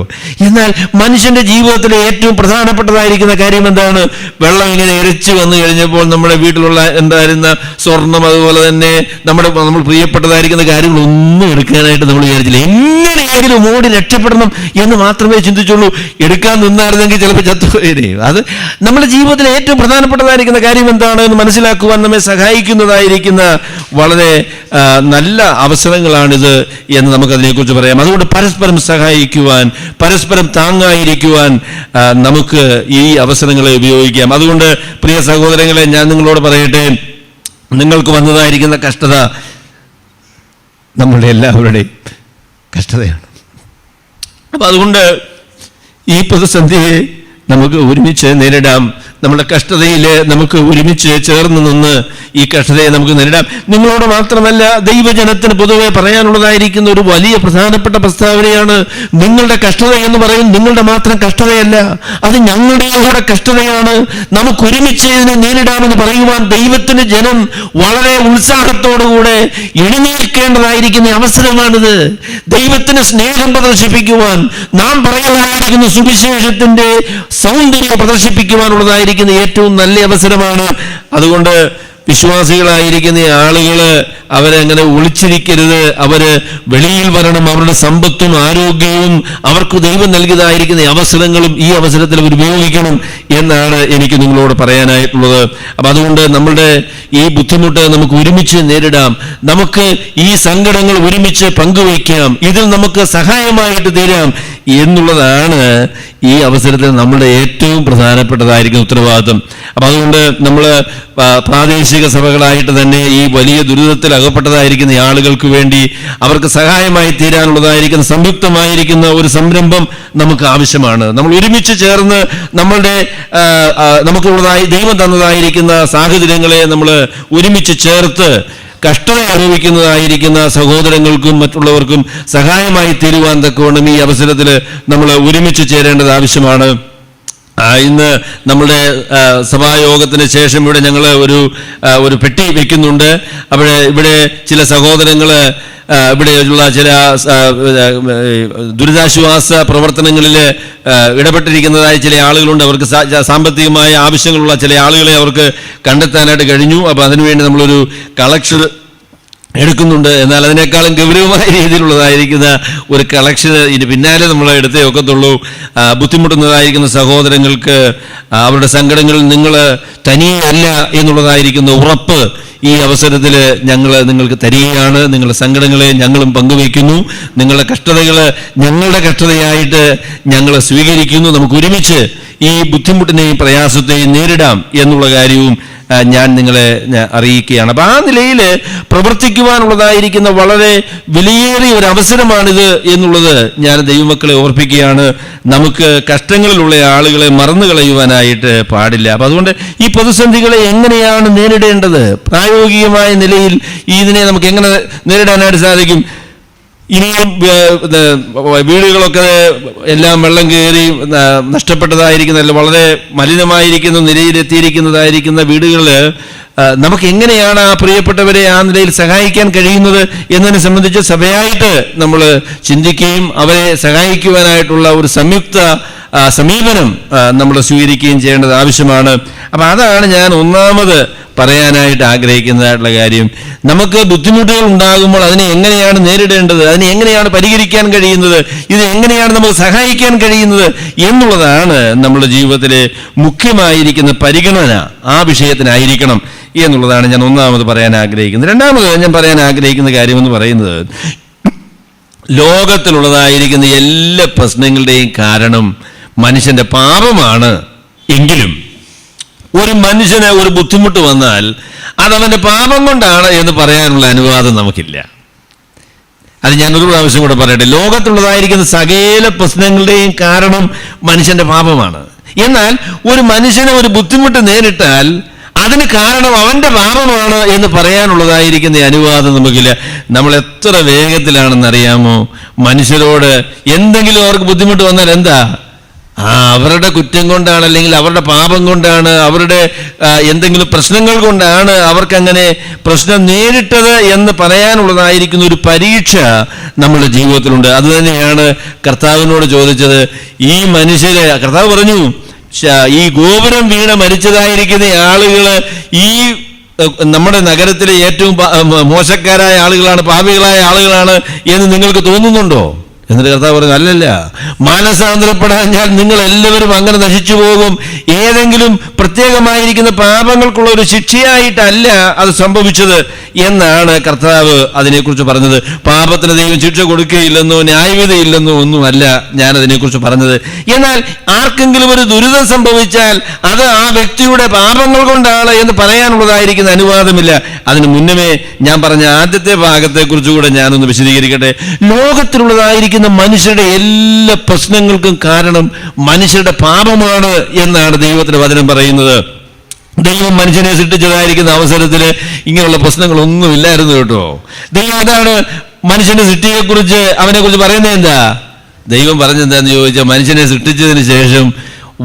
എന്നാൽ മനുഷ്യന്റെ ജീവിതത്തിലെ ഏറ്റവും പ്രധാനപ്പെട്ടതായിരിക്കുന്ന കാര്യം എന്താണ്? വെള്ളം ഇങ്ങനെ ഇരച്ചു വന്നു കഴിഞ്ഞപ്പോൾ നമ്മുടെ വീട്ടിലുള്ള എന്തായിരുന്ന സ്വർണം, അതുപോലെ തന്നെ നമ്മൾ പ്രിയപ്പെട്ടതായിരിക്കുന്ന കാര്യങ്ങളൊന്നും എടുക്കാനായിട്ട് നമ്മൾ വിചാരിച്ചില്ല. എങ്ങനെയെങ്കിലും ഓടി രക്ഷപ്പെടണം എന്ന് മാത്രമേ ചിന്തിച്ചുള്ളൂ. എടുക്കാൻ നിന്നായിരുന്നെങ്കിൽ ചിലപ്പോൾ ചത്തുപോയേനെ. അത് നമ്മുടെ ജീവിതത്തിലെ ഏറ്റവും പ്രധാനപ്പെട്ടതായിരിക്കുന്ന കാര്യം എന്താണ് എന്ന് മനസ്സിലാക്കുവാൻ നമ്മെ സഹായിക്കുന്നതായിരിക്കുന്ന വളരെ നല്ല അവസരങ്ങളാണിത് എന്ന് നമുക്കതിനെക്കുറിച്ച് പറയാം. അതുകൊണ്ട് പരസ്പരം സഹായിക്കുവാൻ, പരസ്പരം താങ്ങായിരിക്കുവാൻ നമുക്ക് ഈ അവസരങ്ങളെ ഉപയോഗിക്കാം. അതുകൊണ്ട് പ്രിയ സഹോദരങ്ങളെ, ഞാൻ നിങ്ങളോട് പറയട്ടെ, നിങ്ങൾക്ക് വന്നതായിരിക്കുന്ന കഷ്ടത നമ്മളുടെ എല്ലാവരുടെയും കഷ്ടതയാണ്. അപ്പം അതുകൊണ്ട് ഈ പ്രതിസന്ധിയെ നമുക്ക് ഒരുമിച്ച് നേരിടാം. നമ്മുടെ കഷ്ടതയിൽ നമുക്ക് ഒരുമിച്ച് ചേർന്ന് നിന്ന് ഈ കഷ്ടതയെ നമുക്ക് നേരിടാം. നിങ്ങളോട് മാത്രമല്ല, ദൈവജനത്തിന് പൊതുവെ പറയാനുള്ളതായിരിക്കുന്ന ഒരു വലിയ പ്രധാനപ്പെട്ട പ്രസ്താവനയാണ്. നിങ്ങളുടെ കഷ്ടത എന്ന് പറയും നിങ്ങളുടെ മാത്രം കഷ്ടതയല്ല, അത് ഞങ്ങളുടെയും കൂടെ കഷ്ടതയാണ്. നമുക്ക് ഒരുമിച്ച് ഇതിനെ നേരിടാമെന്ന് പറയുവാൻ ദൈവത്തിന് ജനം വളരെ ഉത്സാഹത്തോടുകൂടെ എഴുന്നേൽക്കേണ്ടതായിരിക്കുന്ന അവസരമാണിത്. ദൈവത്തിന് സ്നേഹം പ്രദർശിപ്പിക്കുവാൻ, നാം പറയുന്നതായിരിക്കുന്ന സുവിശേഷത്തിന്റെ സൗന്ദര്യം പ്രദർശിപ്പിക്കുവാനുള്ളതായിരിക്കുന്ന ഏറ്റവും നല്ല അവസരമാണ്. അതുകൊണ്ട് വിശ്വാസികളായിരിക്കുന്ന ആളുകൾ അവരങ്ങനെ ഒളിച്ചിരിക്കരുത്. അവര് വെളിയിൽ വരണം. അവരുടെ സമ്പത്തും ആരോഗ്യവും അവർക്ക് ദൈവം നൽകിയതായിരിക്കുന്ന അവസരങ്ങളും ഈ അവസരത്തിൽ അവർ ഉപയോഗിക്കണം എന്നാണ് എനിക്ക് നിങ്ങളോട് പറയാനായിട്ടുള്ളത്. അപ്പം അതുകൊണ്ട് നമ്മളുടെ ഈ ബുദ്ധിമുട്ട് നമുക്ക് ഒരുമിച്ച് നേരിടാം. നമുക്ക് ഈ സങ്കടങ്ങൾ ഒരുമിച്ച് പങ്കുവയ്ക്കാം. ഇതിൽ നമുക്ക് സഹായമായിട്ട് തീരാം എന്നുള്ളതാണ് ഈ അവസരത്തിൽ നമ്മുടെ ഏറ്റവും പ്രധാനപ്പെട്ടതായിരിക്കുന്ന ഉത്തരവാദിത്വം. അപ്പം അതുകൊണ്ട് നമ്മൾ പ്രാദേശിക സഭകളായിട്ട് തന്നെ ഈ വലിയ ദുരിതത്തിൽ അകപ്പെട്ടതായിരിക്കുന്ന ആളുകൾക്ക് വേണ്ടി അവർക്ക് സഹായമായി തീരാനുള്ളതായിരിക്കുന്ന സംയുക്തമായിരിക്കുന്ന ഒരു സംരംഭം നമുക്ക് ആവശ്യമാണ്. നമ്മൾ ഒരുമിച്ച് ചേർന്ന് നമുക്കുള്ളതായി ദൈവം തന്നതായിരിക്കുന്ന സാഹചര്യങ്ങളെ നമ്മൾ ഒരുമിച്ച് ചേർത്ത് കഷ്ടത അനുഭവിക്കുന്നതായിരിക്കുന്ന സഹോദരങ്ങൾക്കും മറ്റുള്ളവർക്കും സഹായമായി തീരുവാൻ തക്കവണ്ണം ഈ അവസരത്തിൽ നമ്മൾ ഒരുമിച്ച് ചേരേണ്ടത് ആവശ്യമാണ്. ഇന്ന് നമ്മുടെ സഭായോഗത്തിന് ശേഷം ഇവിടെ ഞങ്ങൾ ഒരു പെട്ടി വെക്കുന്നുണ്ട്. ഇവിടെ ചില സഹോദരങ്ങൾ ഇവിടെയുള്ള ചില ദുരിതാശ്വാസ പ്രവർത്തനങ്ങളിൽ ഇടപെട്ടിരിക്കുന്നതായ ചില ആളുകളുണ്ട്. അവർക്ക് സാമ്പത്തികമായ ആവശ്യങ്ങളുള്ള ചില ആളുകളെ അവർക്ക് കണ്ടെത്താനായിട്ട് കഴിഞ്ഞു. അപ്പോൾ അതിനുവേണ്ടി നമ്മളൊരു കളക്ഷൻ എടുക്കുന്നുണ്ട്. എന്നാൽ അതിനേക്കാളും ഗൗരവമായ രീതിയിലുള്ളതായിരിക്കുന്ന ഒരു കളക്ഷന് ഇതിന് പിന്നാലെ നമ്മൾ എടുത്തേ ഒക്കത്തുള്ളൂ. ബുദ്ധിമുട്ടുന്നതായിരിക്കുന്ന സഹോദരങ്ങൾക്ക് അവരുടെ സങ്കടങ്ങളിൽ നിങ്ങൾ തനിയല്ല എന്നുള്ളതായിരിക്കുന്ന ഉറപ്പ് ഈ അവസരത്തിൽ ഞങ്ങൾ നിങ്ങൾക്ക് തരികയാണ്. നിങ്ങളുടെ സങ്കടങ്ങളെ ഞങ്ങളും പങ്കുവയ്ക്കുന്നു. നിങ്ങളുടെ കഷ്ടതകൾ ഞങ്ങളുടെ കഷ്ടതയായിട്ട് ഞങ്ങൾ സ്വീകരിക്കുന്നു. നമുക്ക് ഒരുമിച്ച് ഈ ബുദ്ധിമുട്ടിനെയും പ്രയാസത്തെയും നേരിടാം എന്നുള്ള കാര്യവും ഞാൻ നിങ്ങളെ അറിയിക്കുകയാണ്. അപ്പം ആ നിലയിൽ പ്രവർത്തിക്കുവാനുള്ളതായിരിക്കുന്ന വളരെ വിലയേറിയ ഒരു അവസരമാണിത് എന്നുള്ളത് ഞാൻ ദൈവമക്കളെ ഓർപ്പിക്കുകയാണ്. നമുക്ക് കഷ്ടങ്ങളിലുള്ള ആളുകളെ മറന്നു കളയുവാനായിട്ട് പാടില്ല. അപ്പം അതുകൊണ്ട് ഈ പ്രതിസന്ധികളെ എങ്ങനെയാണ് നേരിടേണ്ടത്, പ്രായോഗികമായ നിലയിൽ ഇതിനെ നമുക്ക് എങ്ങനെ നേരിടാനായിട്ട് സാധിക്കും? ഇനിയും വീടുകളൊക്കെ എല്ലാം വെള്ളം കയറി നഷ്ടപ്പെട്ടതായിരിക്കുന്ന, വളരെ മലിനമായിരിക്കുന്ന നിലയിലെത്തിയിരിക്കുന്നതായിരിക്കുന്ന വീടുകളിൽ നമുക്ക് എങ്ങനെയാണ് ആ പ്രിയപ്പെട്ടവരെ ആ നിലയിൽ സഹായിക്കാൻ കഴിയുന്നത് എന്നതിനെ സംബന്ധിച്ച് സഭയായിട്ട് നമ്മൾ ചിന്തിക്കുകയും അവരെ സഹായിക്കുവാനായിട്ടുള്ള ഒരു സംയുക്ത സമീപനം നമ്മൾ സ്വീകരിക്കുകയും ചെയ്യേണ്ടത് ആവശ്യമാണ്. അപ്പം അതാണ് ഞാൻ ഒന്നാമത് പറയാനായിട്ട് ആഗ്രഹിക്കുന്നതായിട്ടുള്ള കാര്യം. നമുക്ക് ബുദ്ധിമുട്ടുകൾ ഉണ്ടാകുമ്പോൾ അതിനെ എങ്ങനെയാണ് നേരിടേണ്ടത്, അതിനെ എങ്ങനെയാണ് പരിഹരിക്കാൻ കഴിയുന്നത്, ഇത് എങ്ങനെയാണ് നമുക്ക് സഹായിക്കാൻ കഴിയുന്നത് എന്നുള്ളതാണ് നമ്മുടെ ജീവിതത്തിലെ മുഖ്യമായിരിക്കുന്ന പരിഗണന ആ വിഷയത്തിനായിരിക്കണം എന്നുള്ളതാണ് ഞാൻ ഒന്നാമത് പറയാൻ ആഗ്രഹിക്കുന്നത്. രണ്ടാമത് ഞാൻ പറയാൻ ആഗ്രഹിക്കുന്ന കാര്യമെന്ന് പറയുന്നത്, ലോകത്തിലുള്ളതായിരിക്കുന്ന എല്ലാ പ്രശ്നങ്ങളുടെയും കാരണം മനുഷ്യന്റെ പാപമാണ്. എങ്കിലും ഒരു മനുഷ്യന് ഒരു ബുദ്ധിമുട്ട് വന്നാൽ അതവന്റെ പാപം കൊണ്ടാണ് എന്ന് പറയാനുള്ള അനുവാദം നമുക്കില്ല. അത് ഞാനൊരു പ്രാവശ്യം കൂടെ പറയട്ടെ. ലോകത്തുള്ളതായിരിക്കുന്ന സകല പ്രശ്നങ്ങളുടെയും കാരണം മനുഷ്യന്റെ പാപമാണ്. എന്നാൽ ഒരു മനുഷ്യന് ഒരു ബുദ്ധിമുട്ട് നേരിട്ടാൽ അതിന് കാരണം അവന്റെ പാപമാണ് എന്ന് പറയാനുള്ളതായിരിക്കുന്ന അനുവാദം നമുക്കില്ല. നമ്മൾ എത്ര വേഗത്തിലാണെന്നറിയാമോ മനുഷ്യരോട് എന്തെങ്കിലും അവർക്ക് ബുദ്ധിമുട്ട് വന്നാൽ എന്താ, അവരുടെ കുറ്റം കൊണ്ടാണ്, അല്ലെങ്കിൽ അവരുടെ പാപം കൊണ്ടാണ്, അവരുടെ എന്തെങ്കിലും പ്രശ്നങ്ങൾ കൊണ്ടാണ് അവർക്കങ്ങനെ പ്രശ്നം നേരിട്ടത് എന്ന് പറയാനുള്ളതായിരിക്കുന്ന ഒരു പരീക്ഷ നമ്മുടെ ജീവിതത്തിലുണ്ട്. അതുതന്നെയാണ് കർത്താവിനോട് ചോദിച്ചത്. ഈ മനുഷ്യരെ കർത്താവ് പറഞ്ഞു, ഈ ഗോപുരം വീണ മരിച്ചതായിരിക്കുന്ന ആളുകൾ ഈ നമ്മുടെ നഗരത്തിലെ ഏറ്റവും മോശക്കാരായ ആളുകളാണ്, പാപികളായ ആളുകളാണ് എന്ന് നിങ്ങൾക്ക് തോന്നുന്നുണ്ടോ? എന്നിട്ട് കർത്താവ് പറഞ്ഞു, അല്ലല്ല, മാനസാന്തരപ്പെടാഞ്ഞാൽ നിങ്ങൾ എല്ലാവരും അങ്ങനെ നശിച്ചു പോകും. ഏതെങ്കിലും പ്രത്യേകമായിരിക്കുന്ന പാപങ്ങൾക്കുള്ള ഒരു ശിക്ഷയായിട്ടല്ല അത് സംഭവിച്ചത് എന്നാണ് കർത്താവ് അതിനെക്കുറിച്ച് പറഞ്ഞത്. പാപത്തിന് ദൈവം ശിക്ഷ കൊടുക്കുകയില്ലെന്നോ ന്യായവിധിയില്ലെന്നോ ഒന്നുമല്ല ഞാൻ അതിനെക്കുറിച്ച് പറഞ്ഞത്. എന്നാൽ ആർക്കെങ്കിലും ഒരു ദുരിതം സംഭവിച്ചാൽ അത് ആ വ്യക്തിയുടെ പാപങ്ങൾ കൊണ്ടാണ് എന്ന് പറയാനുള്ളതായിരിക്കുന്ന അനുവാദമില്ല. അതിന് മുന്നമേ ഞാൻ പറഞ്ഞ ആദ്യത്തെ ഭാഗത്തെക്കുറിച്ചുകൂടെ ഞാനൊന്ന് വിശദീകരിക്കട്ടെ. ലോകത്തിലുള്ളതായിരിക്കുന്ന മനുഷ്യരുടെ എല്ലാ പ്രശ്നങ്ങൾക്കും കാരണം മനുഷ്യരുടെ പാപമാണ് എന്നാണ് ദൈവത്തിന്റെ വചനം പറയുന്നത്. ദൈവം മനുഷ്യനെ സൃഷ്ടിച്ചതായിരിക്കുന്ന അവസരത്തിൽ ഇങ്ങനെയുള്ള പ്രശ്നങ്ങളൊന്നുമില്ലായിരുന്നു കേട്ടോ. ദൈവം അതാണ് മനുഷ്യന്റെ സൃഷ്ടിയെക്കുറിച്ച് അവനെക്കുറിച്ച് പറയുന്നത്. എന്താ ദൈവം പറഞ്ഞെന്താന്ന് ചോദിച്ചാൽ, മനുഷ്യനെ സൃഷ്ടിച്ചതിന് ശേഷം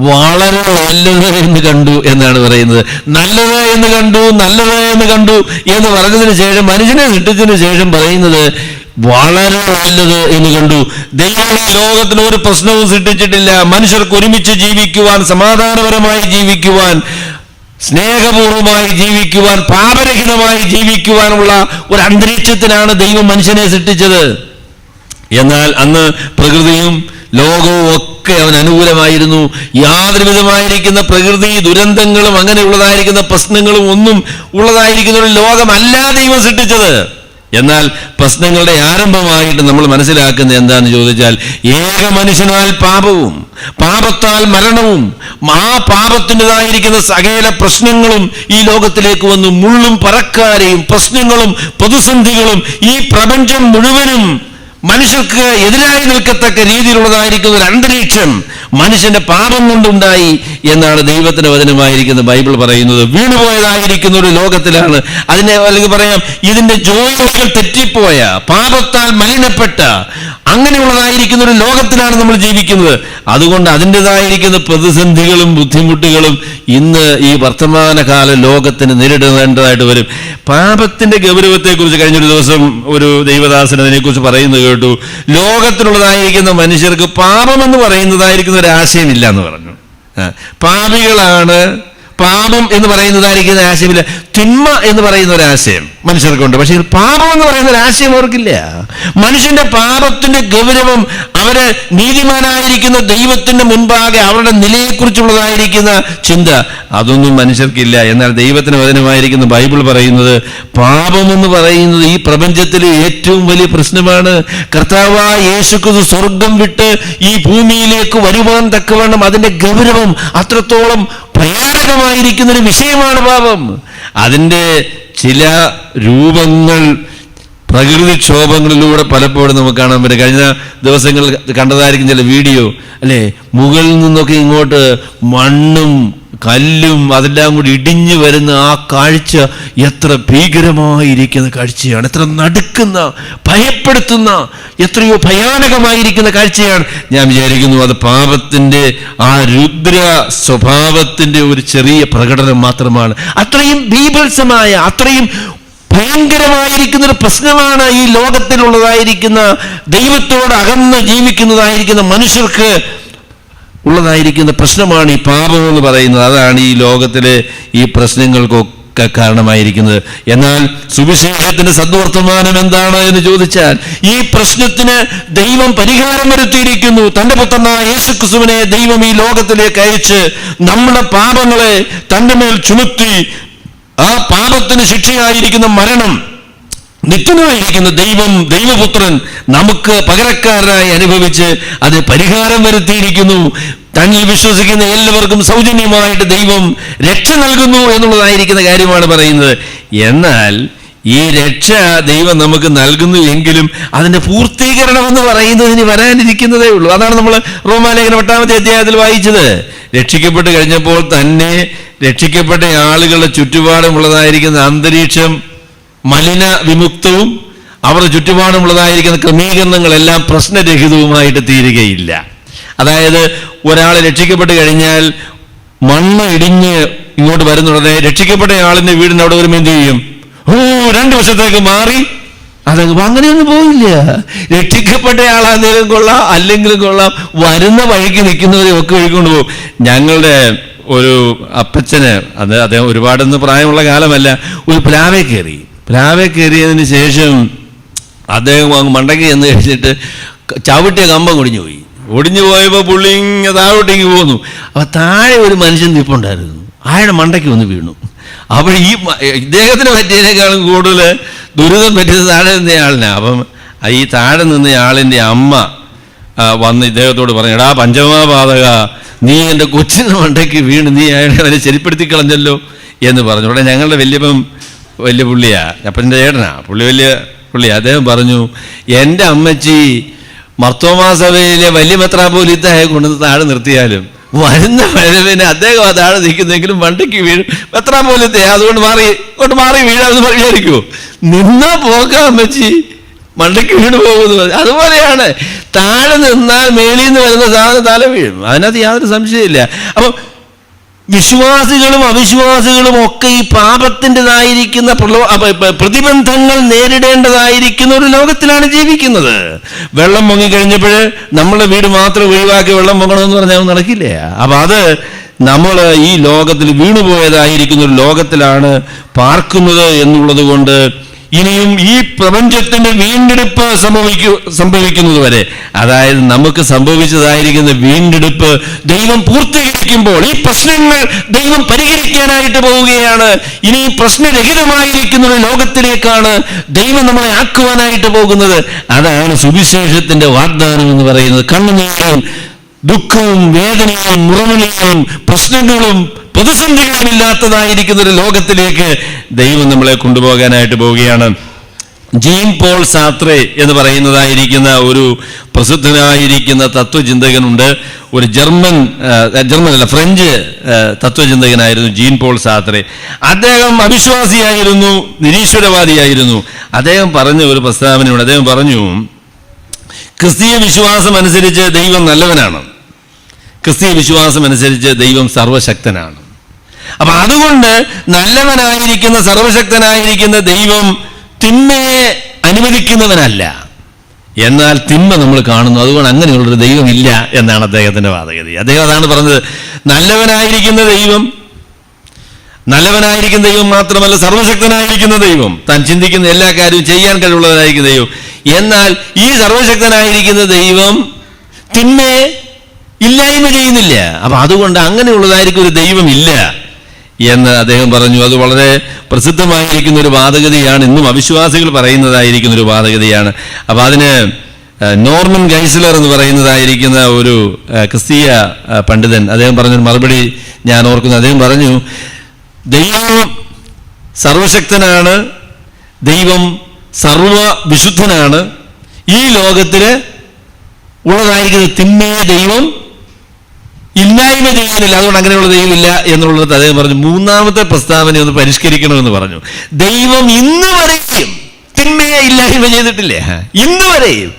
വളരെ നല്ലത് എന്ന് കണ്ടു എന്നാണ് പറയുന്നത്. നല്ലത് എന്ന് കണ്ടു, നല്ലത് എന്ന് കണ്ടു എന്ന് പറഞ്ഞതിന് ശേഷം, മനുഷ്യനെ സൃഷ്ടിച്ചതിന് ശേഷം പറയുന്നത് വളരെ നല്ലത് എന്ന് കണ്ടു. ദൈവം ലോകത്തിന് ഒരു പ്രശ്നവും സൃഷ്ടിച്ചിട്ടില്ല. മനുഷ്യർക്ക് ഒരുമിച്ച് ജീവിക്കുവാൻ, സമാധാനപരമായി ജീവിക്കുവാൻ, സ്നേഹപൂർവമായി ജീവിക്കുവാൻ, പാപരഹിതമായി ജീവിക്കുവാനുള്ള ഒരു അന്തരീക്ഷത്തിനാണ് ദൈവം മനുഷ്യനെ സൃഷ്ടിച്ചത്. എന്നാൽ അന്ന് പ്രകൃതിയും ലോകവും ഒക്കെ അവന് അനുകൂലമായിരുന്നു. യാതൊരു വിധമായിരിക്കുന്ന പ്രകൃതി ദുരന്തങ്ങളും അങ്ങനെയുള്ളതായിരിക്കുന്ന പ്രശ്നങ്ങളും ഒന്നും ഉള്ളതായിരിക്കുന്ന ഒരു ലോകമല്ല ദൈവം സൃഷ്ടിച്ചത്. എന്നാൽ പ്രശ്നങ്ങളുടെ ആരംഭമായിട്ട് നമ്മൾ മനസ്സിലാക്കുന്നത് എന്താണെന്ന് ചോദിച്ചാൽ, ഏക മനുഷ്യനാൽ പാപവും പാപത്താൽ മരണവും ആ പാപത്തിൻ്റെതായിരിക്കുന്ന സകല പ്രശ്നങ്ങളും ഈ ലോകത്തിലേക്ക് വന്നു. മുള്ളും പറക്കാരെയും പ്രശ്നങ്ങളും പ്രതിസന്ധികളും ഈ പ്രപഞ്ചം മുഴുവനും മനുഷ്യർക്ക് എതിരായി നിൽക്കത്തക്ക രീതിയിലുള്ളതായിരിക്കുന്ന ഒരു അന്തരീക്ഷം മനുഷ്യന്റെ പാപം കൊണ്ടുണ്ടായി എന്നാണ് ദൈവത്തിന്റെ വചനമായിരിക്കുന്ന ബൈബിൾ പറയുന്നത്. വീണുപോയതായിരിക്കുന്ന ഒരു ലോകത്തിലാണ്, അതിനെ അല്ലെങ്കിൽ പറയാം ഇതിന്റെ ജോലികൾ തെറ്റിപ്പോയ, പാപത്താൽ മലിനപ്പെട്ട അങ്ങനെയുള്ളതായിരിക്കുന്ന ഒരു ലോകത്തിലാണ് നമ്മൾ ജീവിക്കുന്നത്. അതുകൊണ്ട് അതിൻ്റെതായിരിക്കുന്ന പ്രതിസന്ധികളും ബുദ്ധിമുട്ടുകളും ഇന്ന് ഈ വർത്തമാനകാല ലോകത്തിന് നേരിടേണ്ടതായിട്ട് വരും. പാപത്തിന്റെ ഗൗരവത്തെക്കുറിച്ച് കഴിഞ്ഞൊരു ദിവസം ഒരു ദൈവദാസൻ അതിനെക്കുറിച്ച് പറയുന്നത് കേട്ടു. ലോകത്തിലുള്ളതായിരിക്കുന്ന മനുഷ്യർക്ക് പാപം എന്ന് പറയുന്നതായിരിക്കുന്ന ഒരു ആശയമില്ല എന്ന് പറഞ്ഞു. പാപികളാണ്, പാപം എന്ന് പറയുന്നതായിരിക്കുന്ന ആശയമില്ല. തിന്മ എന്ന് പറയുന്ന ഒരു ആശയം മനുഷ്യർക്കുണ്ട്. പക്ഷേ പാപം എന്ന് പറയുന്ന ഒരു ആശയം അവർക്കില്ല. മനുഷ്യന്റെ പാപത്തിന്റെ ഗൗരവം, അവര് നീതിമാനായിരിക്കുന്ന ദൈവത്തിന്റെ മുൻപാകെ അവരുടെ നിലയെക്കുറിച്ചുള്ളതായിരിക്കുന്ന ചിന്ത, അതൊന്നും മനുഷ്യർക്കില്ല. എന്നാൽ ദൈവത്തിന് വചനമായിരിക്കുന്ന ബൈബിൾ പറയുന്നത് പാപം എന്ന് പറയുന്നത് ഈ പ്രപഞ്ചത്തിലെ ഏറ്റവും വലിയ പ്രശ്നമാണ്. കർത്താവായ യേശുക്രിസ്തു സ്വർഗം വിട്ട് ഈ ഭൂമിയിലേക്ക് വരുവാൻ തക്കവണ്ണം അതിന്റെ ഗൗരവം അത്രത്തോളം ഭയാനകമായിരിക്കുന്ന ഒരു വിഷയമാണ് പാപം. അതിൻ്റെ ചില രൂപങ്ങൾ പ്രകൃതിക്ഷോഭങ്ങളിലൂടെ പലപ്പോഴും നമുക്ക് കാണാൻ പറ്റും. കഴിഞ്ഞ ദിവസങ്ങളിൽ കണ്ടതായിരിക്കും ചില വീഡിയോ, അല്ലേ, മുകളിൽ നിന്നൊക്കെ ഇങ്ങോട്ട് മണ്ണും കല്ലും അതെല്ലാം കൂടി ഇടിഞ്ഞു വരുന്ന ആ കാഴ്ച എത്ര ഭീകരമായിരിക്കുന്ന കാഴ്ചയാണ്, എത്ര നടുക്കുന്ന, ഭയപ്പെടുത്തുന്ന, എത്രയോ ഭയാനകമായിരിക്കുന്ന കാഴ്ചയാണ്. ഞാൻ വിചാരിക്കുന്നു അത് പാപത്തിൻ്റെ ആ രുദ്ര സ്വഭാവത്തിൻ്റെ ഒരു ചെറിയ പ്രകടനം മാത്രമാണ്. അത്രയും ബീഭത്സമായ, അത്രയും ഭയങ്കരമായിരിക്കുന്ന ഒരു പ്രശ്നമാണ് ഈ ലോകത്തിലുള്ളതായിരിക്കുന്ന ദൈവത്തോട് അകന്ന് ജീവിക്കുന്നതായിരിക്കുന്ന മനുഷ്യർക്ക് ഉള്ളതായിരിക്കുന്ന പ്രശ്നമാണ് ഈ പാപം എന്ന് പറയുന്നത്. അതാണ് ഈ ലോകത്തിലെ ഈ പ്രശ്നങ്ങൾക്കൊക്കെ കാരണമായിരിക്കുന്നത്. എന്നാൽ സുവിശേഷത്തിന്റെ സദ്വർത്തമാനം എന്താണ് എന്ന് ചോദിച്ചാൽ, ഈ പ്രശ്നത്തിന് ദൈവം പരിഹാരം വരുത്തിയിരിക്കുന്നു. തന്റെ പുത്രനായ യേശുക്രിസ്തുവിനെ ദൈവം ഈ ലോകത്തിലേക്ക് അയച്ച് നമ്മുടെ പാപങ്ങളെ തന്റെ മേൽ ചുമത്തി ആ പാപത്തിന് ശിക്ഷയായിരിക്കുന്ന മരണം നിത്യനായിരിക്കുന്ന ദൈവപുത്രൻ നമുക്ക് പകരക്കാരനായി അനുഭവിച്ച് അത് പരിഹാരം വരുത്തിയിരിക്കുന്നു. തന്നിൽ വിശ്വസിക്കുന്ന എല്ലാവർക്കും സൗജന്യമായിട്ട് ദൈവം രക്ഷ നൽകുന്നു എന്നുള്ളതായിരിക്കുന്ന കാര്യമാണ് പറയുന്നത്. എന്നാൽ ഈ രക്ഷ ദൈവം നമുക്ക് നൽകുന്നു എങ്കിലും അതിന്റെ പൂർത്തീകരണം എന്ന് പറയുന്നത് ഇനി വരാനിരിക്കുന്നതേ ഉള്ളൂ. അതാണ് നമ്മൾ റോമാലേഖനം 8-ാമത്തെ അധ്യായത്തിൽ വായിച്ചത്. രക്ഷിക്കപ്പെട്ട് കഴിഞ്ഞപ്പോൾ തന്നെ രക്ഷിക്കപ്പെട്ട ആളുകളുടെ ചുറ്റുപാടുമുള്ളതായിരിക്കുന്ന അന്തരീക്ഷം മലിന വിമുക്തവും അവരുടെ ചുറ്റുപാടുമുള്ളതായിരിക്കുന്ന ക്രമീകരണങ്ങളെല്ലാം പ്രശ്നരഹിതവുമായിട്ട് തീരുകയില്ല. അതായത് ഒരാൾ രക്ഷിക്കപ്പെട്ട് കഴിഞ്ഞാൽ മണ്ണ് ഇടിഞ്ഞ് ഇങ്ങോട്ട് വരുന്നുടനെ രക്ഷിക്കപ്പെട്ട ആളിന്റെ വീടിന് അവിടെ വരുമ്പോൾ എന്ത് ചെയ്യും? 2 വർഷത്തേക്ക് മാറി അതങ്ങ് അങ്ങനെയൊന്നും പോയില്ല. രക്ഷിക്കപ്പെട്ട ആളാണെങ്കിലും കൊള്ളാം, അല്ലെങ്കിലും കൊള്ളാം, വരുന്ന വഴിക്ക് നിൽക്കുന്നവരെ ഒക്കെ ഒഴുകൊണ്ട് പോകും. ഞങ്ങളുടെ ഒരു അപ്പച്ചന്, അദ്ദേഹം ഒരുപാടൊന്നും പ്രായമുള്ള കാലമല്ല, ഒരു പ്ലാവേ കയറിയതിന് ശേഷം അദ്ദേഹം മണ്ടയ്ക്ക് ചെന്ന് കഴിച്ചിട്ട് ചവിട്ടിയ കമ്പം ഒടിഞ്ഞു പോയപ്പോൾ പുള്ളി ഇങ്ങനെ താഴോട്ടേക്ക് പോന്നു. അപ്പൊ താഴെ ഒരു മനുഷ്യൻ നിൽപ്പുണ്ടായിരുന്നു, അയാളുടെ മണ്ടയ്ക്ക് വന്ന് വീണു. അപ്പോൾ ഈ ഇദ്ദേഹത്തിന് പറ്റിയതിനേക്കാളും കൂടുതൽ ദുരിതം പറ്റിയത് താഴെ നിന്നയാളിനാ. അപ്പം ഈ താഴെ നിന്നയാളിൻ്റെ അമ്മ വന്ന് ഇദ്ദേഹത്തോട് പറഞ്ഞു, എടാ പഞ്ചമപാതക, നീ എൻ്റെ കൊച്ചിൻ്റെ മണ്ടയ്ക്ക് വീണ് നീ അവനെ ശരിപ്പെടുത്തി കളഞ്ഞല്ലോ എന്ന് പറഞ്ഞു. ഉടനെ ഞങ്ങളുടെ വലിയ പുള്ളിയാ, അപ്പൻ്റെ ചേട്ടനാ, വലിയ പുള്ളിയാ. അദ്ദേഹം പറഞ്ഞു, എൻ്റെ അമ്മച്ചി മർത്തോമാ സഭയിലെ വലിയ മെത്രാപ്പോലീത്തായെ കൊണ്ടുവന്ന് താഴെ നിർത്തിയാലും വരുന്ന വരവിന് അദ്ദേഹം ആ താഴെ നിൽക്കുന്നെങ്കിലും മണ്ടയ്ക്ക് വീഴും. മെത്രാപ്പോലീത്തയെ അതുകൊണ്ട് മാറി വീഴാമെന്ന് വിചാരിക്കുമോ? നിന്നാ പോകാം അമ്മച്ചി, മണ്ടയ്ക്ക് വീണ് പോകുന്നു. അതുപോലെയാണ്, താഴെ നിന്നാൽ മേളിൽ നിന്ന് വരുന്ന സാധനം തല വീഴും, അതിനകത്ത് യാതൊരു സംശയമില്ല. അപ്പം വിശ്വാസികളും അവിശ്വാസികളും ഒക്കെ ഈ പാപത്തിൻ്റെതായിരിക്കുന്ന പ്രതിബന്ധങ്ങൾ നേരിടേണ്ടതായിരിക്കുന്ന ഒരു ലോകത്തിലാണ് ജീവിക്കുന്നത്. വെള്ളം പൊങ്ങിക്കഴിഞ്ഞപ്പോൾ നമ്മളെ വീട് മാത്രം ഒഴിവാക്കി വെള്ളം പൊങ്ങണമെന്ന് പറഞ്ഞാൽ നടക്കില്ല. അപ്പം അത് നമ്മൾ ഈ ലോകത്തിൽ വീണുപോയതായിരിക്കുന്ന ഒരു ലോകത്തിലാണ് പാർക്കുന്നത് എന്നുള്ളത് കൊണ്ട് ഇനിയും ഈ പ്രപഞ്ചത്തിന്റെ വീണ്ടെടുപ്പ് സംഭവിക്കുന്നത് വരെ, അതായത് നമുക്ക് സംഭവിച്ചതായിരിക്കുന്ന വീണ്ടെടുപ്പ് ദൈവം പൂർത്തീകരിക്കുമ്പോൾ ഈ പ്രശ്നങ്ങൾ ദൈവം പരിഹരിക്കാനായിട്ട് പോവുകയാണ്. ഇനി പ്രശ്നരഹിതമായിരിക്കുന്ന ഒരു ലോകത്തിലേക്കാണ് ദൈവം നമ്മളെ ആക്കുവാനായിട്ട് പോകുന്നത്. അതാണ് സുവിശേഷത്തിന്റെ വാഗ്ദാനം എന്ന് പറയുന്നത്. കണ്ണുനീരും ദുഃഖവും വേദനയും മുറവിളിയും പ്രശ്നങ്ങളും പ്രതിസന്ധികളും ഇല്ലാത്തതായിരിക്കുന്ന ഒരു ലോകത്തിലേക്ക് ദൈവം നമ്മളെ കൊണ്ടുപോകാനായിട്ട് പോവുകയാണ്. ജീൻ പോൾ സാർത്രേ എന്ന് പറയുന്നതായിരിക്കുന്ന ഒരു പ്രസിദ്ധനായിരിക്കുന്ന തത്വചിന്തകനുണ്ട്. ഒരു ജർമ്മനല്ല ഫ്രഞ്ച് തത്വചിന്തകനായിരുന്നു ജീൻ പോൾ സാർത്രേ. അദ്ദേഹം അവിശ്വാസിയായിരുന്നു, നിരീശ്വരവാദിയായിരുന്നു. അദ്ദേഹം പറഞ്ഞ ഒരു പ്രസ്താവനയുണ്ട്. അദ്ദേഹം പറഞ്ഞു, ക്രിസ്തീയ വിശ്വാസം അനുസരിച്ച് ദൈവം നല്ലവനാണ്, ക്രിസ്തീയ വിശ്വാസം അനുസരിച്ച് ദൈവം സർവശക്തനാണ്. അപ്പൊ അതുകൊണ്ട് നല്ലവനായിരിക്കുന്ന സർവശക്തനായിരിക്കുന്ന ദൈവം തിന്മയെ അനുവദിക്കുന്നവനല്ല, എന്നാൽ തിന്മ നമ്മൾ കാണുന്നു. അതുകൊണ്ട് അങ്ങനെയുള്ളൊരു ദൈവം ഇല്ല എന്നാണ് അദ്ദേഹത്തിന്റെ വാദഗതി. അദ്ദേഹം അതാണ് പറഞ്ഞത്, നല്ലവനായിരിക്കുന്ന ദൈവം മാത്രമല്ല സർവശക്തനായിരിക്കുന്ന ദൈവം, താൻ ചിന്തിക്കുന്ന എല്ലാ കാര്യവും ചെയ്യാൻ കഴിവുള്ളവനായിരിക്കുന്ന ദൈവം. എന്നാൽ ഈ സർവശക്തനായിരിക്കുന്ന ദൈവം തിന്മയെ ഇല്ലായ്മ ചെയ്യുന്നില്ല. അപ്പൊ അതുകൊണ്ട് അങ്ങനെയുള്ളതായിരിക്കും ഒരു ദൈവം ഇല്ല എന്ന് അദ്ദേഹം പറഞ്ഞു. അത് വളരെ പ്രസിദ്ധമായിരിക്കുന്ന ഒരു വാദഗതിയാണ്, ഇന്നും അവിശ്വാസികൾ പറയുന്നതായിരിക്കുന്ന ഒരു വാദഗതിയാണ്. അപ്പൊ അതിന് നോർമൻ ഗൈസ്ലർ എന്ന് പറയുന്നതായിരിക്കുന്ന ഒരു ക്രിസ്തീയ പണ്ഡിതൻ, അദ്ദേഹം പറഞ്ഞൊരു മറുപടി ഞാൻ ഓർക്കുന്നു. അദ്ദേഹം പറഞ്ഞു, ദൈവം സർവശക്തനാണ്, ദൈവം സർവവിശുദ്ധനാണ്, ഈ ലോകത്തില് ഉള്ളതായിരിക്കുന്ന തിന്മയെ ദൈവം ഇല്ലായ്മ ചെയ്യാനില്ല, അതുകൊണ്ട് അങ്ങനെയുള്ള ദൈവമില്ല എന്നുള്ളത് അദ്ദേഹം പറഞ്ഞു. മൂന്നാമത്തെ പ്രസ്താവന ഒന്ന് പരിഷ്കരിക്കണമെന്ന് പറഞ്ഞു. ദൈവം ഇന്ന് വരെയും തിന്മയെ ഇല്ലായ്മ ചെയ്തിട്ടില്ല, ഇന്ന് വരെയും.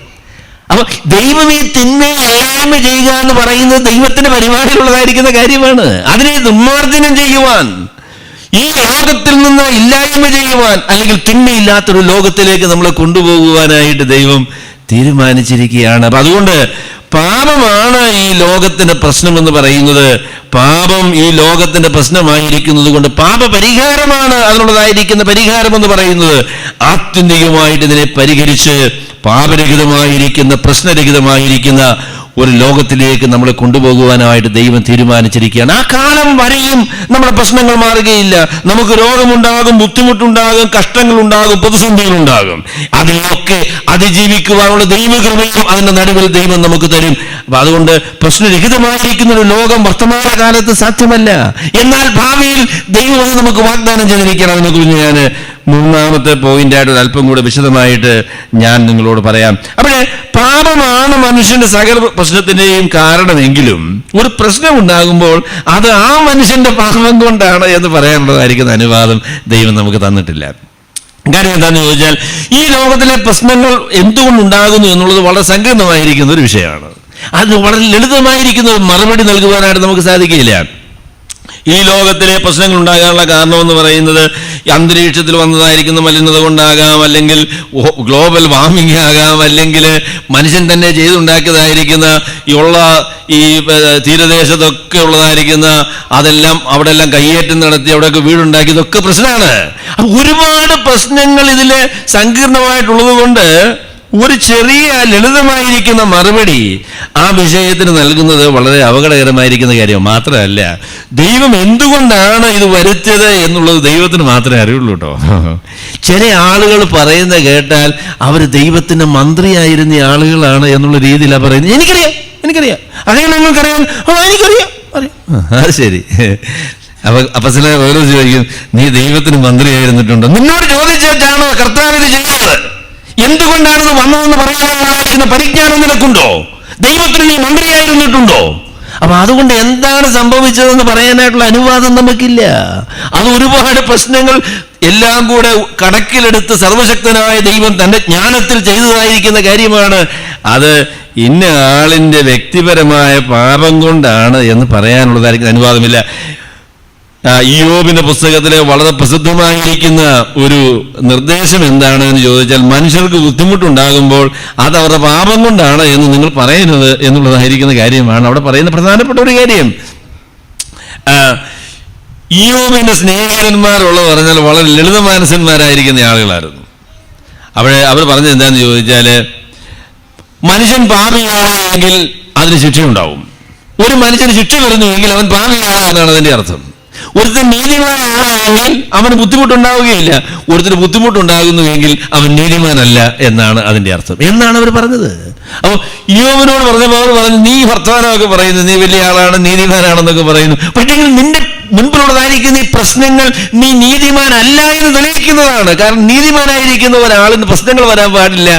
അപ്പൊ ദൈവം ഈ തിന്മയെ ഇല്ലായ്മ ചെയ്യുക എന്ന് പറയുന്നത് ദൈവത്തിന്റെ പരിപാടിയിലുള്ളതായിരിക്കുന്ന കാര്യമാണ്. അതിനെ നിർമ്മാർജ്ജനം ചെയ്യുവാൻ, ഈ ലോകത്തിൽ നിന്ന് ഇല്ലായ്മ ചെയ്യുവാൻ, അല്ലെങ്കിൽ തിന്മയില്ലാത്തൊരു ലോകത്തിലേക്ക് നമ്മളെ കൊണ്ടുപോകുവാനായിട്ട് ദൈവം തീരുമാനിച്ചിരിക്കുകയാണ്. അപ്പൊ അതുകൊണ്ട് പാപമാണ് ഈ ലോകത്തിന്റെ പ്രശ്നമെന്ന് പറയുന്നത്. പാപം ഈ ലോകത്തിന്റെ പ്രശ്നമായിരിക്കുന്നത് കൊണ്ട് പാപപരിഹാരമാണ് അതിനുള്ളതായിരിക്കുന്ന പരിഹാരം എന്ന് പറയുന്നത്. ആത്യന്തികമായിട്ട് ഇതിനെ പരിഹരിച്ച് പാപരഹിതമായിരിക്കുന്ന, പ്രശ്നരഹിതമായിരിക്കുന്ന ഒരു ലോകത്തിലേക്ക് നമ്മളെ കൊണ്ടുപോകുവാനായിട്ട് ദൈവം തീരുമാനിച്ചിരിക്കുകയാണ്. ആ കാലം വരെയും നമ്മുടെ പ്രശ്നങ്ങൾ മാറുകയില്ല. നമുക്ക് രോഗമുണ്ടാകും, ബുദ്ധിമുട്ടുണ്ടാകും, കഷ്ടങ്ങളുണ്ടാകും, പ്രതിസന്ധികളുണ്ടാകും. അതിലൊക്കെ അതിജീവിക്കുവാനുള്ള ദൈവകൃപയും അതിന്റെ നടുവിൽ ദൈവം നമുക്ക് തരും. അപ്പൊ അതുകൊണ്ട് പ്രശ്നരഹിതമായിരിക്കുന്ന ഒരു ലോകം വർത്തമാനകാലത്ത് സാധ്യമല്ല. എന്നാൽ ഭാവിയിൽ ദൈവം അത് നമുക്ക് വാഗ്ദാനം ചെയ്തിരിക്കണം. അതിനെക്കുറിച്ച് ഞാൻ മൂന്നാമത്തെ പോയിന്റായിട്ട് അല്പം കൂടെ വിശദമായിട്ട് ഞാൻ നിങ്ങളോട് പറയാം. അപ്പോഴേ പാപമാണ് മനുഷ്യന്റെ സകല പ്രശ്നത്തിന്റെയും കാരണമെങ്കിലും ഒരു പ്രശ്നം ഉണ്ടാകുമ്പോൾ അത് ആ മനുഷ്യന്റെ പാപം കൊണ്ടാണ് എന്ന് പറയാനുള്ളതായിരിക്കുന്ന അനുവാദം ദൈവം നമുക്ക് തന്നിട്ടില്ല. കാര്യം എന്താണെന്ന് ചോദിച്ചാൽ, ഈ ലോകത്തിലെ പ്രശ്നങ്ങൾ എന്തുകൊണ്ടുണ്ടാകുന്നു എന്നുള്ളത് വളരെ സങ്കീർണമായിരിക്കുന്ന ഒരു വിഷയമാണ്. അത് വളരെ ലളിതമായിരിക്കുന്ന ഒരു മറുപടി നൽകുവാനായിട്ട് നമുക്ക് സാധിക്കില്ല. ഈ ലോകത്തിലെ പ്രശ്നങ്ങൾ ഉണ്ടാകാനുള്ള കാരണമെന്ന് പറയുന്നത് അന്തരീക്ഷത്തിൽ വന്നതായിരിക്കുന്ന മലിനത കൊണ്ടാകാം, അല്ലെങ്കിൽ ഗ്ലോബൽ വാർമിംഗ് ആകാം, അല്ലെങ്കിൽ മനുഷ്യൻ തന്നെ ചെയ്തുണ്ടാക്കിയതായിരിക്കുന്ന ഈ തീരദേശത്തൊക്കെ ഉള്ളതായിരിക്കുന്ന അതെല്ലാം അവിടെ എല്ലാം കയ്യേറ്റം നടത്തി അവിടെയൊക്കെ വീടുണ്ടാക്കിയതൊക്കെ പ്രശ്നമാണ്. അപ്പൊ ഒരുപാട് പ്രശ്നങ്ങൾ ഇതില് സങ്കീർണമായിട്ടുള്ളത് കൊണ്ട് ഒരു ചെറിയ ലളിതമായിരിക്കുന്ന മറുപടി ആ വിഷയത്തിന് നൽകുന്നത് വളരെ അപകടകരമായിരിക്കുന്ന കാര്യം. മാത്രമല്ല, ദൈവം എന്തുകൊണ്ടാണ് ഇത് വരുത്തിയത് എന്നുള്ളത് ദൈവത്തിന് മാത്രമേ അറിയുള്ളൂ കേട്ടോ. ചില ആളുകൾ പറയുന്നത് കേട്ടാൽ അവർ ദൈവത്തിന്റെ മന്ത്രിയായിരുന്ന ആളുകളാണ് എന്നുള്ള രീതിയിലാണ് പറയുന്നത്. എനിക്കറിയാം അതേ നിങ്ങൾക്കറിയാം, എനിക്കറിയാം. അത് ശരി. അപ്പൊ ചില ഓരോ ചോദിക്കും, നീ ദൈവത്തിന് മന്ത്രിയായിരുന്നിട്ടുണ്ടോ? നിന്നോട് ചോദിച്ചിട്ടാണോ കർത്താവ് ഇത് ചെയ്യുന്നത്? എന്തുകൊണ്ടാണിത് വന്നതെന്ന് പറയാനുള്ള പരിജ്ഞാനം നിനക്കുണ്ടോ? ദൈവത്തിന് നീ മന്ത്രിയായിരുന്നിട്ടുണ്ടോ? അപ്പൊ അതുകൊണ്ട് എന്താണ് സംഭവിച്ചതെന്ന് പറയാനായിട്ടുള്ള അനുവാദം നമുക്കില്ല. അത് ഒരുപാട് പ്രശ്നങ്ങൾ എല്ലാം കൂടെ കണക്കിലെടുത്ത് സർവശക്തനായ ദൈവം തന്റെ ജ്ഞാനത്തിൽ ചെയ്തതായിരിക്കുന്ന കാര്യമാണ്. അത് ഇന്ന ആളിന്റെ വ്യക്തിപരമായ പാപം കൊണ്ടാണ് എന്ന് പറയാനുള്ളതായിരിക്കുന്ന അനുവാദമില്ല. ഇയ്യോബിന്റെ പുസ്തകത്തിലെ വളരെ പ്രസിദ്ധമായിരിക്കുന്ന ഒരു നിർദ്ദേശം എന്താണ് എന്ന് ചോദിച്ചാൽ, മനുഷ്യർക്ക് ബുദ്ധിമുട്ടുണ്ടാകുമ്പോൾ അത് അവരുടെ പാപം കൊണ്ടാണ് എന്ന് നിങ്ങൾ പറയുന്നത് എന്നുള്ളതായിരിക്കുന്ന കാര്യമാണ് അവിടെ പറയുന്ന പ്രധാനപ്പെട്ട ഒരു കാര്യം. ഇയ്യോബിന്റെ സ്നേഹിതന്മാരുള്ളത് പറഞ്ഞാൽ വളരെ ലളിതമാനസന്മാരായിരിക്കുന്ന ആളുകളായിരുന്നു. അവർ പറഞ്ഞത് എന്താന്ന് ചോദിച്ചാല്, മനുഷ്യൻ പാപിയാണെങ്കിൽ അതിന് ശിക്ഷയുണ്ടാവും. ഒരു മനുഷ്യന് ശിക്ഷ വരുന്നുവെങ്കിൽ അവൻ പാപിയാണ് എന്നാണ് അതിന്റെ അർത്ഥം. ഒരുത്തൻ നീതിമാനാണെങ്കിൽ അവന് ബുദ്ധിമുട്ടുണ്ടാവുകയില്ല. ഒരുത്തിന് ബുദ്ധിമുട്ടുണ്ടാകുന്നുവെങ്കിൽ അവൻ നീതിമാനല്ല എന്നാണ് അതിന്റെ അർത്ഥം എന്നാണ് അവർ പറഞ്ഞത്. അപ്പൊ ഇയ്യോബിനോട് പറഞ്ഞപ്പോൾ അവർ പറഞ്ഞു, നീ വർത്തമാനമൊക്കെ പറയുന്നു, നീ വലിയ ആളാണ്, നീതിമാനാണെന്നൊക്കെ പറയുന്നു. പക്ഷേ നിന്റെ മുൻപിലുള്ളതായിരിക്കുന്ന ഈ പ്രശ്നങ്ങൾ നീ നീതിമാനല്ല എന്ന് തെളിയിക്കുന്നതാണ്. കാരണം നീതിമാനായിരിക്കുന്ന ഒരാളിന് പ്രശ്നങ്ങൾ വരാൻ പാടില്ല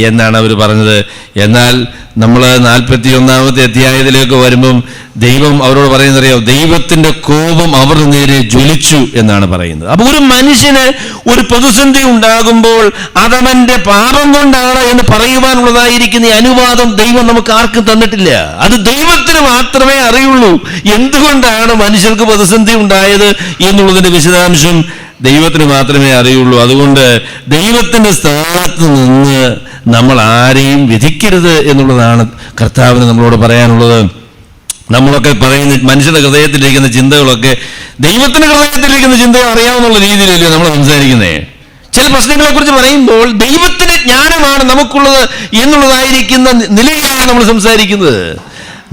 എന്നാണ് അവർ പറഞ്ഞത്. എന്നാൽ നമ്മൾ 41-ാമത്തെ അധ്യായത്തിലേക്ക് വരുമ്പം ദൈവം അവരോട് പറയുന്നറിയാം, ദൈവത്തിന്റെ കോപം അവരുടെ നേരെ ജ്വലിച്ചു എന്നാണ് പറയുന്നത്. അപ്പൊ ഒരു മനുഷ്യന് ഒരു പ്രതിസന്ധി ഉണ്ടാകുമ്പോൾ അതവന്റെ പാപം കൊണ്ടാണ് എന്ന് പറയുവാനുള്ളതായിരിക്കുന്ന ഈ അനുവാദം ദൈവം നമുക്ക് ആർക്കും തന്നിട്ടില്ല. അത് ദൈവത്തിന് മാത്രമേ അറിയുള്ളൂ. എന്തുകൊണ്ടാണ് മനുഷ്യർക്ക് പ്രതിസന്ധി ഉണ്ടായത് എന്നുള്ളതിന്റെ വിശദാംശം ദൈവത്തിന് മാത്രമേ അറിയുള്ളൂ. അതുകൊണ്ട് ദൈവത്തിന്റെ സ്ഥാനത്ത് നിന്ന് നമ്മൾ ആരെയും വിധിക്കരുത് എന്നുള്ളതാണ് കർത്താവിന് നമ്മളോട് പറയാനുള്ളത്. നമ്മളൊക്കെ പറയുന്ന മനുഷ്യന്റെ ഹൃദയത്തിലിരിക്കുന്ന ചിന്തകളൊക്കെ ദൈവത്തിന്റെ ഹൃദയത്തിലിരിക്കുന്ന ചിന്ത അറിയാവുന്ന രീതിയിലല്ലേ നമ്മൾ സംസാരിക്കുന്നേ. ചില പ്രശ്നങ്ങളെ കുറിച്ച് പറയുമ്പോൾ ദൈവത്തിന്റെ ജ്ഞാനമാണ് നമുക്കുള്ളത് എന്നുള്ളതായിരിക്കുന്ന നിലയിലാണ് നമ്മൾ സംസാരിക്കുന്നത്.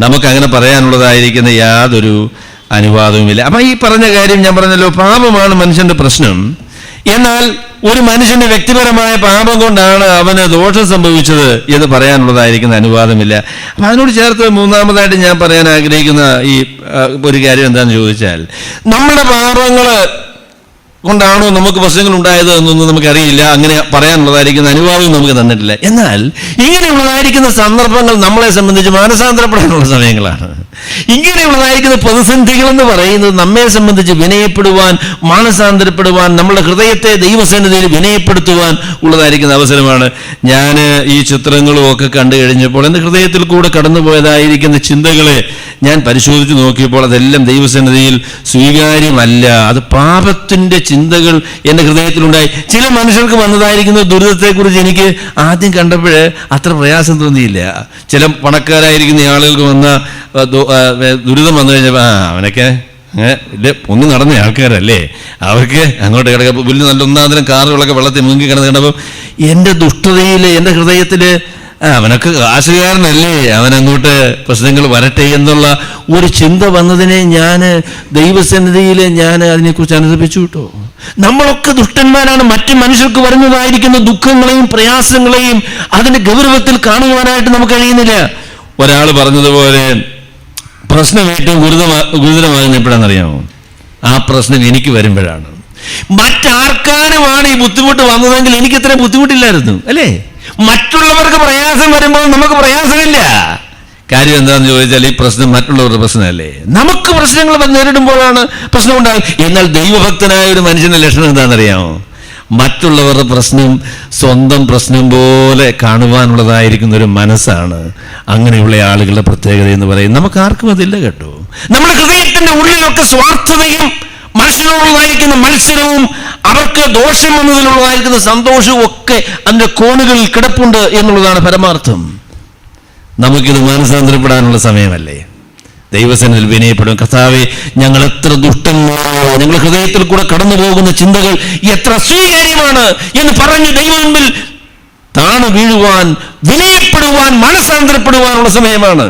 നമുക്ക് അങ്ങനെ പറയാനുള്ളതായിരിക്കുന്ന യാതൊരു അനുവാദവുമില്ല. അപ്പൊ ഈ പറഞ്ഞ കാര്യം ഞാൻ പറഞ്ഞല്ലോ, പാപമാണ് മനുഷ്യന്റെ പ്രശ്നം. എന്നാൽ ഒരു മനുഷ്യന്റെ വ്യക്തിപരമായ പാപം കൊണ്ടാണ് അവന് ദോഷം സംഭവിച്ചത് എന്ന് പറയാനുള്ളതായിരിക്കുന്ന അനുവാദമില്ല. അപ്പൊ അതിനോട് ചേർത്ത് മൂന്നാമതായിട്ട് ഞാൻ പറയാൻ ആഗ്രഹിക്കുന്ന ഈ ഒരു കാര്യം എന്താണെന്ന് ചോദിച്ചാൽ, നമ്മുടെ പാപങ്ങള് കൊണ്ടാണോ നമുക്ക് പ്രശ്നങ്ങൾ ഉണ്ടായത് എന്നൊന്നും നമുക്കറിയില്ല. അങ്ങനെ പറയാനുള്ളതായിരിക്കുന്ന അനുവാദവും നമുക്ക് തന്നിട്ടില്ല. എന്നാൽ ഇങ്ങനെയുള്ളതായിരിക്കുന്ന സന്ദർഭങ്ങൾ നമ്മളെ സംബന്ധിച്ച് മാനസാന്തരപ്പെടാനുള്ള സമയങ്ങളാണ്. ഇങ്ങനെയുള്ളതായിരിക്കുന്ന പ്രതിസന്ധികൾ എന്ന് പറയുന്നത് നമ്മെ സംബന്ധിച്ച് വിനയപ്പെടുവാൻ, മാനസാന്തരപ്പെടുവാൻ, നമ്മളുടെ ഹൃദയത്തെ ദൈവസന്നിധിയിൽ വിനയപ്പെടുത്തുവാൻ ഉള്ളതായിരിക്കുന്ന അവസരമാണ്. ഞാൻ ഈ ചിത്രങ്ങളും ഒക്കെ കണ്ടു കഴിഞ്ഞപ്പോൾ എൻ്റെ ഹൃദയത്തിൽ കൂടെ കടന്നുപോയതായിരിക്കുന്ന ചിന്തകളെ ഞാൻ പരിശോധിച്ച് നോക്കിയപ്പോൾ അതെല്ലാം ദൈവസന്നിധിയിൽ സ്വീകാര്യമല്ല. അത് പാപത്തിൻ്റെ ചിന്തകൾ എൻ്റെ ഹൃദയത്തിലുണ്ടായി. ചില മനുഷ്യർക്ക് വന്നതായിരിക്കുന്ന ദുരിതത്തെക്കുറിച്ച് എനിക്ക് ആദ്യം കണ്ടപ്പോൾ അത്ര പ്രയാസം തോന്നിയില്ല. ചില പണക്കാരായിരിക്കുന്ന ആളുകൾക്ക് വന്ന ദുരിതം വന്നു കഴിഞ്ഞപ്പോൾ അവനൊക്കെ ഇത് ഒന്ന് നടന്ന ആൾക്കാരല്ലേ, അവർക്ക് അങ്ങോട്ട് കിടക്കുക വലിയ നല്ല ഒന്നാന്തരം കാറുകളൊക്കെ വെള്ളത്തിൽ മുങ്ങി കിടന്ന് കണ്ടപ്പോൾ എൻ്റെ ദുഷ്ടതയിൽ, എൻ്റെ ഹൃദയത്തിൽ അവനൊക്കെ കാശുകാരനല്ലേ, അവനങ്ങോട്ട് പ്രശ്നങ്ങൾ വരട്ടെ എന്നുള്ള ഒരു ചിന്ത വന്നതിനെ ഞാൻ ദൈവസന്നിധിയിൽ ഞാൻ അതിനെക്കുറിച്ച് അനുഭവിച്ചു കേട്ടോ. നമ്മളൊക്കെ ദുഷ്ടന്മാരാണ്. മറ്റു മനുഷ്യർക്ക് വരുന്നതായിരിക്കുന്ന ദുഃഖങ്ങളെയും പ്രയാസങ്ങളെയും അതിൻ്റെ ഗൗരവത്തിൽ കാണുവാനായിട്ട് നമുക്ക് കഴിയുന്നില്ല. ഒരാൾ പറഞ്ഞതുപോലെ പ്രശ്നം ഏറ്റവും ഗുരുതരമാകുന്ന എപ്പോഴാണെന്നറിയാമോ? ആ പ്രശ്നം എനിക്ക് വരുമ്പോഴാണ്. മറ്റാർക്കാരുമാണ് ഈ ബുദ്ധിമുട്ട് വന്നതെങ്കിൽ എനിക്ക് ഇത്രയും ബുദ്ധിമുട്ടില്ലായിരുന്നു അല്ലേ? മറ്റുള്ളവർക്ക് പ്രയാസം വരുമ്പോൾ നമുക്ക് പ്രയാസമില്ല. കാര്യം എന്താണെന്ന് ചോദിച്ചാൽ ഈ പ്രശ്നം മറ്റുള്ളവരുടെ പ്രശ്നമല്ലേ. നമുക്ക് പ്രശ്നങ്ങൾ നേരിടുമ്പോഴാണ് പ്രശ്നം ഉണ്ടാകും. എന്നാൽ ദൈവഭക്തനായ ഒരു മനുഷ്യന്റെ ലക്ഷണം എന്താണെന്നറിയാമോ? മറ്റുള്ളവരുടെ പ്രശ്നം സ്വന്തം പ്രശ്നം പോലെ കാണുവാനുള്ളതായിരിക്കുന്ന ഒരു മനസ്സാണ് അങ്ങനെയുള്ള ആളുകളുടെ പ്രത്യേകത എന്ന് പറയും. നമുക്ക് ആർക്കും അതില്ല കേട്ടോ. നമ്മുടെ ഹൃദയത്തിന്റെ ഉള്ളിലൊക്കെ സ്വാർത്ഥതയും മനുഷ്യനോടുള്ളതായിരിക്കുന്ന മത്സരവും അവർക്ക് ദോഷം വന്നതിലുള്ളതായിരിക്കുന്ന സന്തോഷവും ഒക്കെ അതിൻ്റെ കോണുകളിൽ കിടപ്പുണ്ട് എന്നുള്ളതാണ് പരമാർത്ഥം. നമുക്കിത് മാനസാന്തരപ്പെടാനുള്ള സമയമല്ലേ? ദൈവസന്നിധിയിൽ വിനയപ്പെടും. കർത്താവേ, ഞങ്ങൾ എത്ര ദുഷ്ടന്മാരാണ്, ഞങ്ങൾ ഹൃദയത്തിൽ കൂടെ കടന്നു പോകുന്ന ചിന്തകൾ എത്ര അസ്വീകാര്യമാണ് എന്ന് പറഞ്ഞ് ദൈവമുമ്പിൽ താണു വീഴുവാൻ, വിനയപ്പെടുവാൻ, മാനസാന്തരപ്പെടുവാനുള്ള സമയമാണ്.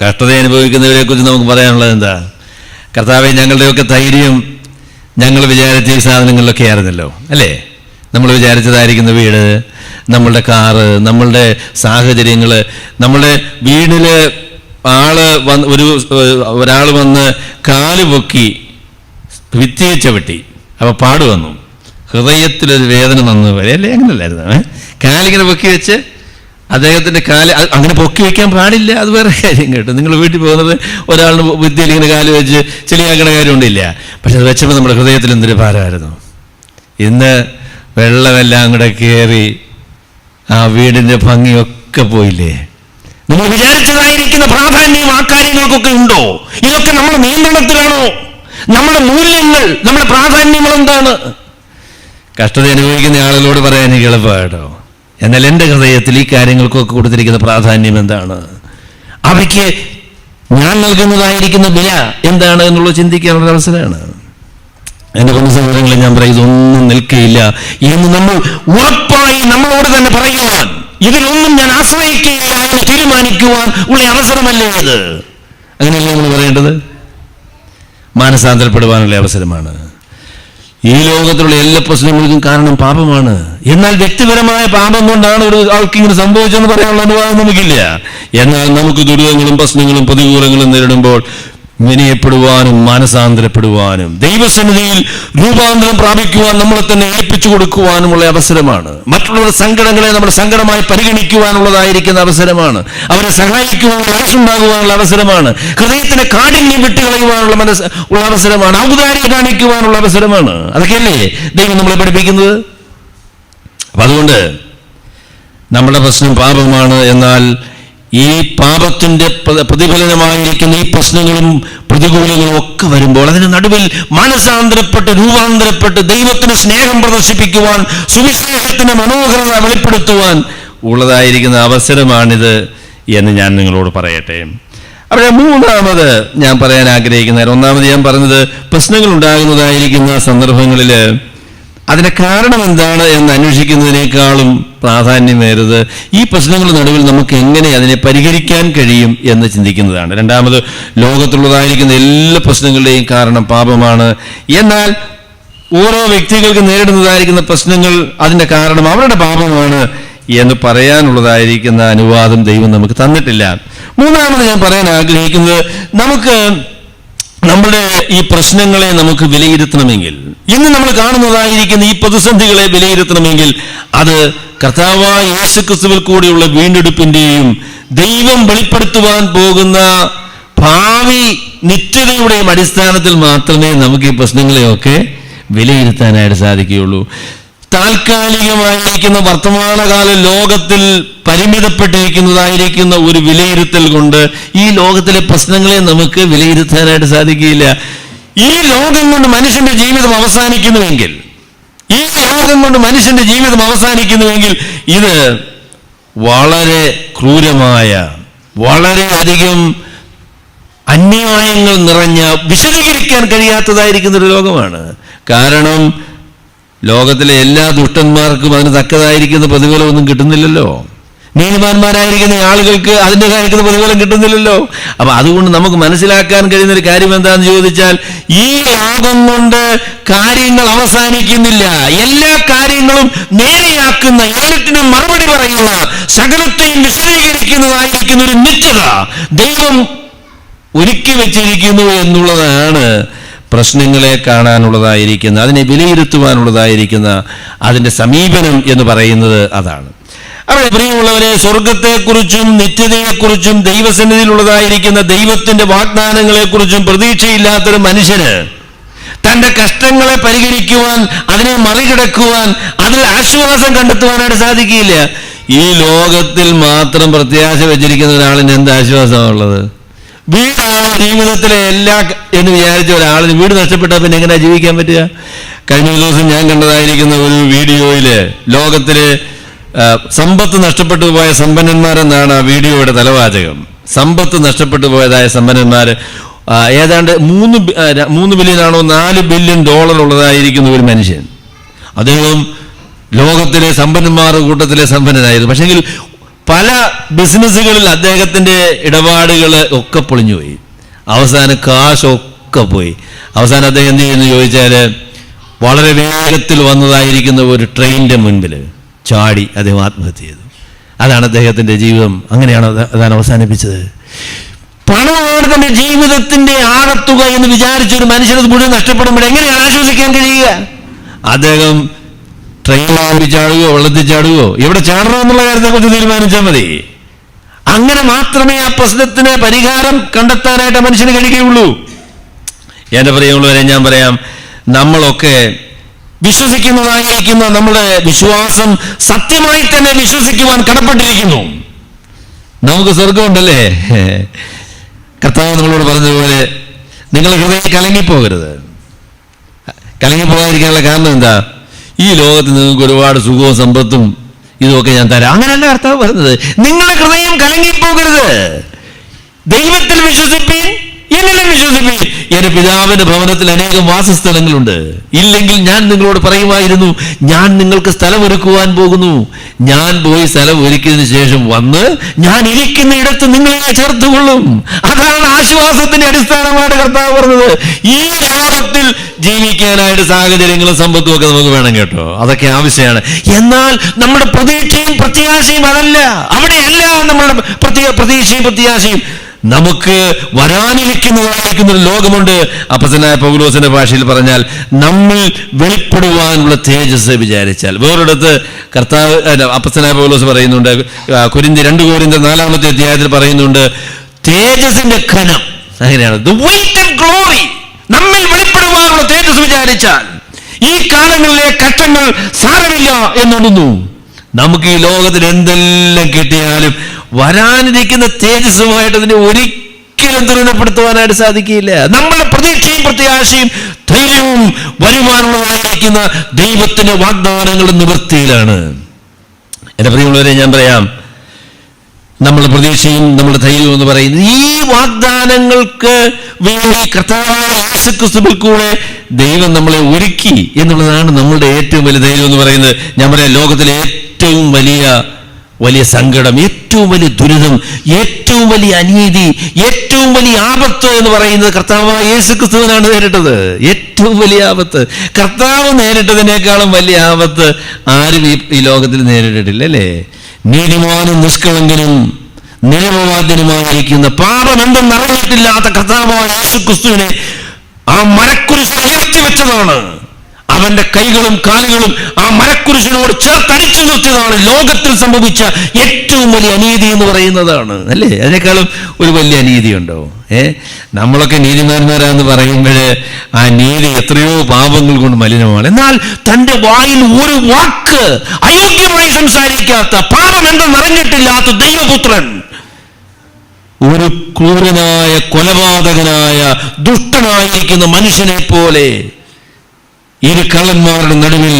കഷ്ടത അനുഭവിക്കുന്നവരെ കുറിച്ച് നമുക്ക് പറയാനുള്ളത് എന്താ? കർത്താവെ, ഞങ്ങളുടെയൊക്കെ ധൈര്യം ഞങ്ങൾ വിചാരിച്ച ഈ സാധനങ്ങളിലൊക്കെ ആയിരുന്നല്ലോ അല്ലേ? നമ്മൾ വിചാരിച്ചതായിരിക്കുന്ന വീട്, നമ്മളുടെ കാറ്, നമ്മളുടെ സാഹചര്യങ്ങൾ, നമ്മളുടെ വീടിൽ ഒരാൾ വന്ന് കാല് പൊക്കി ഭിത്തിയെ ചവിട്ടി, അപ്പോൾ പാട് വന്നു, ഹൃദയത്തിലൊരു വേദന വന്നു വരെ അല്ലേ? അങ്ങനല്ലായിരുന്നു. കാലിങ്ങനെ പൊക്കി വെച്ച് അദ്ദേഹത്തിൻ്റെ കാല് അങ്ങനെ പൊക്കി വയ്ക്കാൻ പാടില്ല, അത് വേറെ കാര്യം കേട്ടോ. നിങ്ങൾ വീട്ടിൽ പോകുന്നത് ഒരാളിന് ഭിത്തിയിൽ ഇങ്ങനെ കാല് വെച്ച് ചെളിയാക്കണ കാര്യമുണ്ടില്ല. പക്ഷെ അത് വെച്ചപ്പോൾ നമ്മുടെ ഹൃദയത്തിൽ എന്തൊരു ഭാരമായിരുന്നു. ഇന്ന് വെള്ളമെല്ലാം കൂടെ കയറി ആ വീടിൻ്റെ ഭംഗിയൊക്കെ പോയില്ലേ? നമ്മൾ വിചാരിച്ചതായിരിക്കുന്ന പ്രാധാന്യം ആ കാര്യങ്ങൾക്കൊക്കെ ഉണ്ടോ? ഇതൊക്കെ നമ്മുടെ നിയന്ത്രണത്തിലാണോ? നമ്മുടെ മൂല്യങ്ങൾ, നമ്മുടെ പ്രാധാന്യങ്ങൾ എന്താണ്? കഷ്ടത അനുഭവിക്കുന്ന ആളുകളോട് പറയാൻ എനിക്ക് എളുപ്പമായിട്ടോ. എന്നാൽ എൻ്റെ ഹൃദയത്തിൽ ഈ കാര്യങ്ങൾക്കൊക്കെ കൊടുത്തിരിക്കുന്ന പ്രാധാന്യം എന്താണ്? അവയ്ക്ക് ഞാൻ നൽകുന്നതായിരിക്കുന്ന വില എന്താണ് എന്നുള്ളത് ചിന്തിക്കാനുള്ള അവസരമാണ്. എൻ്റെ പല സഹോദരങ്ങളിൽ ഞാൻ പറയും, ഇതൊന്നും നിൽക്കുകയില്ല എന്ന് നമ്മൾ ഉറപ്പായി നമ്മളോട് തന്നെ പറയുവാൻ, ഇതിലൊന്നും ഞാൻ ആശ്രയിക്കുകയില്ല എന്ന് തീരുമാനിക്കുവാൻ ഉള്ള അവസരമല്ലേ അത്? അങ്ങനെയല്ലേ നമ്മൾ പറയേണ്ടത്? മാനസാന്തരപ്പെടുവാനുള്ള അവസരമാണ്. ഈ ലോകത്തിലുള്ള എല്ലാ പ്രശ്നങ്ങൾക്കും കാരണം പാപമാണ്. എന്നാൽ വ്യക്തിപരമായ പാപം കൊണ്ടാണ് ഒരു ആൾക്കിങ്ങനെ സംഭവിച്ചെന്ന് പറയാനുള്ള അനുവാദം നമുക്കില്ല. എന്നാൽ നമുക്ക് ദുരിതങ്ങളും പ്രശ്നങ്ങളും പ്രതികൂലങ്ങളും നേരിടുമ്പോൾ വിനയപ്പെടുവാനും മാനസാന്തരപ്പെടുവാനും ദൈവസന്നിധിയിൽ രൂപാന്തരം പ്രാപിക്കുവാൻ നമ്മളെ തന്നെ ഏൽപ്പിച്ചു കൊടുക്കുവാനുമുള്ള അവസരമാണ്. മറ്റുള്ളവരുടെ സങ്കടങ്ങളെ നമ്മുടെ സങ്കടമായി പരിഗണിക്കുവാനുള്ളതായിരിക്കുന്ന അവസരമാണ്. അവരെ സഹായിക്കുവാനുള്ള മനസ്സുണ്ടാകുവാനുള്ള അവസരമാണ്. ഹൃദയത്തിന് കാഠിന്യം വിട്ടുകളയുവാനുള്ള ഉള്ള അവസരമാണ്. ഔദാര്യം കാണിക്കുവാനുള്ള അവസരമാണ്. അതൊക്കെയല്ലേ ദൈവം നമ്മളെ പഠിപ്പിക്കുന്നത്? അപ്പം അതുകൊണ്ട് നമ്മുടെ പ്രശ്നം പാപമാണ്. എന്നാൽ ഈ പാപത്തിന്റെ പ്രതിഫലനമായിരിക്കുന്ന ഈ പ്രശ്നങ്ങളും പ്രതികൂലങ്ങളും ഒക്കെ വരുമ്പോൾ അതിന് നടുവിൽ മാനസാന്തരപ്പെട്ട് രൂപാന്തരപ്പെട്ട് ദൈവത്തിന് സ്നേഹം പ്രദർശിപ്പിക്കുവാൻ, സുവിശേഷത്തിന്റെ മനോഹരത വെളിപ്പെടുത്തുവാൻ ഉള്ളതായിരിക്കുന്ന അവസരമാണിത് എന്ന് ഞാൻ നിങ്ങളോട് പറയട്ടെ. അവിടെ മൂന്നാമത് ഞാൻ പറയാൻ ആഗ്രഹിക്കുന്നത്, ഒന്നാമത് ഞാൻ പറഞ്ഞത് പ്രശ്നങ്ങൾ ഉണ്ടാകുന്നതായിരിക്കുന്ന സന്ദർഭങ്ങളിൽ അതിന് കാരണം എന്താണ് എന്ന് അന്വേഷിക്കുന്നതിനേക്കാളും പ്രാധാന്യമേറത് ഈ പ്രശ്നങ്ങളുടെ നടുവിൽ നമുക്ക് എങ്ങനെ അതിനെ പരിഹരിക്കാൻ കഴിയും എന്ന് ചിന്തിക്കുന്നതാണ്. രണ്ടാമത്, ലോകത്തുള്ളതായിരിക്കുന്ന എല്ലാ പ്രശ്നങ്ങളുടെയും കാരണം പാപമാണ്. എന്നാൽ ഓരോ വ്യക്തികൾക്ക് നേരിടുന്നതായിരിക്കുന്ന പ്രശ്നങ്ങൾ അതിൻ്റെ കാരണം അവരുടെ പാപമാണ് എന്ന് പറയാനുള്ളതായിരിക്കുന്ന അനുവാദം ദൈവം നമുക്ക് തന്നിട്ടില്ല. മൂന്നാമത് ഞാൻ പറയാൻ ആഗ്രഹിക്കുന്നത്, നമുക്ക് നമ്മുടെ ഈ പ്രശ്നങ്ങളെ നമുക്ക് വിലയിരുത്തണമെങ്കിൽ, ഇന്ന് നമ്മൾ കാണുന്നതായിരിക്കുന്ന ഈ പ്രതിസന്ധികളെ വിലയിരുത്തണമെങ്കിൽ, അത് കർത്താവായ യേശുക്രിസ്തുവിൽ കൂടിയുള്ള വീണ്ടെടുപ്പിന്റെയും ദൈവം വെളിപ്പെടുത്തുവാൻ പോകുന്ന ഭാവി നിത്യതയുടെയും അടിസ്ഥാനത്തിൽ മാത്രമേ നമുക്ക് ഈ പ്രശ്നങ്ങളെയൊക്കെ വിലയിരുത്താനായിട്ട് സാധിക്കുകയുള്ളൂ. താൽക്കാലികമായിരിക്കുന്ന വർത്തമാനകാല ലോകത്തിൽ പരിമിതപ്പെട്ടിരിക്കുന്നതായിരിക്കുന്ന ഒരു വിലയിരുത്തൽ കൊണ്ട് ഈ ലോകത്തിലെ പ്രശ്നങ്ങളെ നമുക്ക് വിലയിരുത്താനായിട്ട് സാധിക്കുകയില്ല. ഈ ലോകം കൊണ്ട് മനുഷ്യന്റെ ജീവിതം അവസാനിക്കുന്നുവെങ്കിൽ ഇത് വളരെ ക്രൂരമായ, വളരെയധികം അന്യായങ്ങൾ നിറഞ്ഞ, വിശദീകരിക്കാൻ കഴിയാത്തതായിരിക്കുന്ന ഒരു ലോകമാണ്. കാരണം ലോകത്തിലെ എല്ലാ ദുഷ്ടന്മാർക്കും അതിന് തക്കതായിരിക്കുന്ന പ്രതിഫലമൊന്നും കിട്ടുന്നില്ലല്ലോ. നീതിമാന്മാരായിരിക്കുന്ന ആളുകൾക്ക് അതിൻ്റെതായിരിക്കുന്ന പ്രതിഫലം കിട്ടുന്നില്ലല്ലോ. അപ്പൊ അതുകൊണ്ട് നമുക്ക് മനസ്സിലാക്കാൻ കഴിയുന്ന ഒരു കാര്യം എന്താണെന്ന് ചോദിച്ചാൽ, ഈ ലോകം കൊണ്ട് കാര്യങ്ങൾ അവസാനിക്കുന്നില്ല. എല്ലാ കാര്യങ്ങളും നേരെയാക്കുന്ന, ഏറ്റിനും മറുപടി പറയുന്ന, സകലത്തെയും വിശദീകരിക്കുന്നതായിരിക്കുന്ന ഒരു നിത്യത ദൈവം ഒരുക്കി വെച്ചിരിക്കുന്നു എന്നുള്ളതാണ് പ്രശ്നങ്ങളെ കാണാനുള്ളതായിരിക്കുന്ന, അതിനെ വിലയിരുത്തുവാനുള്ളതായിരിക്കുന്ന അതിൻ്റെ സമീപനം എന്ന് പറയുന്നത് അതാണ്. അവിടെ പ്രിയമുള്ളവരെ, സ്വർഗത്തെക്കുറിച്ചും നിത്യതയെക്കുറിച്ചും ദൈവസന്നിധിയിലുള്ളതായിരിക്കുന്ന ദൈവത്തിന്റെ വാഗ്ദാനങ്ങളെക്കുറിച്ചും പ്രതീക്ഷയില്ലാത്തൊരു മനുഷ്യന് തന്റെ കഷ്ടങ്ങളെ പരിഹരിക്കുവാൻ, അതിനെ മറികടക്കുവാൻ, അതിൽ ആശ്വാസം കണ്ടെത്തുവാനായിട്ട് സാധിക്കില്ല. ഈ ലോകത്തിൽ മാത്രം പ്രത്യാശ വെച്ചിരിക്കുന്ന ഒരാളിന് എന്ത് ആശ്വാസമാണുള്ളത്? വീടാണ് ജീവിതത്തിലെ എല്ലാ എന്ന് വിചാരിച്ച ഒരാളിന് വീട് നഷ്ടപ്പെട്ടാൽ പിന്നെ എങ്ങനെയാ ജീവിക്കാൻ പറ്റുക? കഴിഞ്ഞ ദിവസം ഞാൻ കണ്ടതായിരിക്കുന്ന ഒരു വീഡിയോയില് ലോകത്തില് സമ്പത്ത് നഷ്ടപ്പെട്ടു പോയ സമ്പന്നന്മാരെന്നാണ് ആ വീഡിയോയുടെ തലവാചകം. സമ്പത്ത് നഷ്ടപ്പെട്ടു പോയതായ സമ്പന്നന്മാര് ഏതാണ്ട് 3 ബില്യനാണോ 4 ബില്യൺ ഡോളർ ഉള്ളതായിരിക്കുന്ന ഒരു മനുഷ്യൻ. അദ്ദേഹം ലോകത്തിലെ സമ്പന്നന്മാരുടെ കൂട്ടത്തിലെ സമ്പന്നനായിരുന്നു. പക്ഷെങ്കിൽ പല ബിസിനസ്സുകളിൽ അദ്ദേഹത്തിന്റെ ഇടപാടുകൾ ഒക്കെ പൊളിഞ്ഞുപോയി. അവസാനം കാശൊക്കെ പോയി. അവസാനം അദ്ദേഹം എന്ത് ചെയ്യുന്നു ചോദിച്ചാല്, വളരെ വേഗത്തിൽ വന്നതായിരിക്കുന്ന ഒരു ട്രെയിനിന്റെ മുൻപിൽ ചാടി അദ്ദേഹം ആത്മഹത്യ ചെയ്തു. അതാണ് അദ്ദേഹത്തിന്റെ ജീവിതം. അങ്ങനെയാണ് അതാണ് അവസാനിപ്പിച്ചത്. പണമാണ് തന്റെ ജീവിതത്തിന്റെ ആകത്തുക എന്ന് വിചാരിച്ചൊരു മനുഷ്യനത് മുഴുവൻ നഷ്ടപ്പെടുമ്പോൾ എങ്ങനെയാണ് ആശ്വസിക്കാൻ കഴിയുക? അദ്ദേഹം ട്രെയിനിൽ ചാടുകയോ വെള്ളത്തിൽ ചാടുകയോ എവിടെ ചാടണമെന്നുള്ള കാര്യത്തെക്കുറിച്ച് തീരുമാനിച്ചാൽ മതി. അങ്ങനെ മാത്രമേ ആ പ്രശ്നത്തിന് പരിഹാരം കണ്ടെത്താനായിട്ട് മനുഷ്യന് കഴിയുകയുള്ളൂ. എന്റെ പ്രിയമുള്ളവരെ, ഞാൻ പറയാം, നമ്മളൊക്കെ വിശ്വസിക്കുന്നതായിരിക്കുന്ന നമ്മുടെ വിശ്വാസം സത്യമായി തന്നെ വിശ്വസിക്കുവാൻ കടപ്പെട്ടിരിക്കുന്നു. നമുക്ക് സ്വർഗമുണ്ടല്ലേ? കർത്താവ് നമ്മളോട് പറഞ്ഞതുപോലെ, നിങ്ങൾ ഹൃദയം കലങ്ങിപ്പോകരുത്. കലങ്ങിപ്പോകാതിരിക്കാനുള്ള കാരണം എന്താ? ഈ ലോകത്ത് നിങ്ങൾക്ക് ഒരുപാട് സുഖവും സമ്പത്തും ഇതൊക്കെ ഞാൻ തരാം. അങ്ങനെയല്ല കർത്താവ് പറഞ്ഞത്. നിങ്ങളുടെ ഹൃദയം കലങ്ങിപ്പോകരുത്. ദൈവത്തിൽ വിശ്വസിപ്പീൻ, എന്നിലും വിശ്വസിപ്പീൻ. എന്റെ പിതാവിന്റെ ഭവനത്തിൽ അനേകം വാസസ്ഥലങ്ങളുണ്ട്. ഇല്ലെങ്കിൽ ഞാൻ നിങ്ങളോട് പറയുമായിരുന്നു, ഞാൻ നിങ്ങൾക്ക് സ്ഥലം ഒരുക്കുവാൻ പോകുന്നു. ഞാൻ പോയി സ്ഥലം ഒരുക്കിയതിനു ശേഷം വന്ന് ഞാൻ ഇരിക്കുന്ന ഇടത്ത് നിങ്ങളെ ചേർത്തുകൊള്ളും. അതാണ് ആശ്വാസത്തിന്റെ അടിസ്ഥാനമായിട്ട് കർത്താവ് പറഞ്ഞത്. ഈ ലോകത്തിൽ ജീവിക്കാനായിട്ട് സാഹചര്യങ്ങളും സമ്പത്തും ഒക്കെ നമുക്ക് വേണം കേട്ടോ, അതൊക്കെ ആവശ്യമാണ്. എന്നാൽ നമ്മുടെ പ്രതീക്ഷയും പ്രത്യാശയും അതല്ല. അവിടെയല്ല നമ്മുടെ പ്രതീക്ഷയും പ്രത്യാശയും. നമുക്ക് വരാനിരിക്കുന്നതായിരിക്കുന്ന ഒരു ലോകമുണ്ട്. അപ്പോസ്തലനായ പൗലോസിന്റെ ഭാഷയിൽ പറഞ്ഞാൽ, നമ്മൾ വെളിപ്പെടുവാനുള്ള തേജസ് വിചാരിച്ചാൽ. വേറൊരിടത്ത് കർത്താവ് അപ്പോസ്തലനായ പൗലോസ് പറയുന്നുണ്ട്, 2 കൊരിന്ത്യർ 4-ാമത്തെ അധ്യായത്തിൽ പറയുന്നുണ്ട്, തേജസിന്റെ ഘനം. അങ്ങനെയാണ്, the weight of glory. നമ്മിൽ വെളിപ്പെടുവാനുള്ള തേജസ് വിചാരിച്ചാൽ ഈ കാലങ്ങളിലെ കഷ്ടങ്ങൾ സാരമില്ല എന്നുള്ളൂ. നമുക്ക് ഈ ലോകത്തിൽ എന്തെല്ലാം കിട്ടിയാലും വരാനിരിക്കുന്ന തേജസ്സുമായിട്ട് അതിനെ ഒരിക്കലും തുലനപ്പെടുത്തുവാനായിട്ട് സാധിക്കില്ല. നമ്മുടെ പ്രതീക്ഷയും പ്രത്യാശയും ധൈര്യവും വരുവാനുള്ളതായിരിക്കുന്ന ദൈവത്തിന്റെ വാഗ്ദാനങ്ങളുടെ നിവൃത്തിയിലാണ്. എന്റെ പ്രിയമുള്ളവരെ, ഞാൻ പറയാം, നമ്മുടെ പ്രതീക്ഷയും നമ്മുടെ ധൈര്യവും എന്ന് പറയുന്നത് ഈ വാഗ്ദാനങ്ങൾക്ക് വേണ്ടി കർത്താവായ യേശുക്രിസ്തുവിൽ കൂടെ ദൈവം നമ്മളെ ഒരുക്കി എന്നുള്ളതാണ് നമ്മളുടെ ഏറ്റവും വലിയ ധൈര്യം എന്ന് പറയുന്നത്. ഞാൻ പറയാം, ലോകത്തിലെ ഏറ്റവും വലിയ സങ്കടം, ഏറ്റവും വലിയ ദുരിതം, ഏറ്റവും വലിയ അനീതി, ഏറ്റവും വലിയ ആപത്ത് എന്ന് പറയുന്നത് കർത്താവായ യേശുക്രിസ്തുവിനാണ് നേരിട്ടത്. ഏറ്റവും വലിയ ആപത്ത് കർത്താവ് നേരിട്ടതിനേക്കാളും വലിയ ആപത്ത് ആരും ഈ ലോകത്തിൽ നേരിട്ടിട്ടില്ല, അല്ലേ? നീതിമാനും നിഷ്കളങ്കനും നിയമവാദ്യനുമായിരിക്കുന്ന പാപമെന്തെന്നറിഞ്ഞിട്ടില്ലാത്ത കർത്താവായ യേശുക്രിസ്തുവിനെ ആ മരക്കുരിശിൽ ഉയർത്തി വെച്ചതാണ്. അവന്റെ കൈകളും കാലുകളും ആ മരക്കുരിശിനോട് ചേർത്തടിച്ചു നിർത്തിയതാണ് ലോകത്തിൽ സംഭവിച്ച ഏറ്റവും വലിയ അനീതി എന്ന് പറയുന്നതാണ്. അല്ലേ? അതിനേക്കാളും ഒരു വലിയ അനീതിയുണ്ടോ? നമ്മളൊക്കെ നീതിമാന്മാരാന്ന് പറയുമ്പോൾ ആ നീതി എത്രയോ പാപങ്ങൾ കൊണ്ട് മലിനമാണ്. എന്നാൽ തൻ്റെ വായിൽ ഒരു വാക്ക് അയോഗ്യമായി സംസാരിക്കാത്ത, പാപം എന്തെന്നറിഞ്ഞിട്ടില്ലാത്ത ദൈവപുത്രൻ, ഒരു ക്രൂരനായ കൊലപാതകനായ ദുഷ്ടനായിരിക്കുന്ന മനുഷ്യനെ പോലെ ഇരു കള്ളന്മാരുടെ നടുവിൽ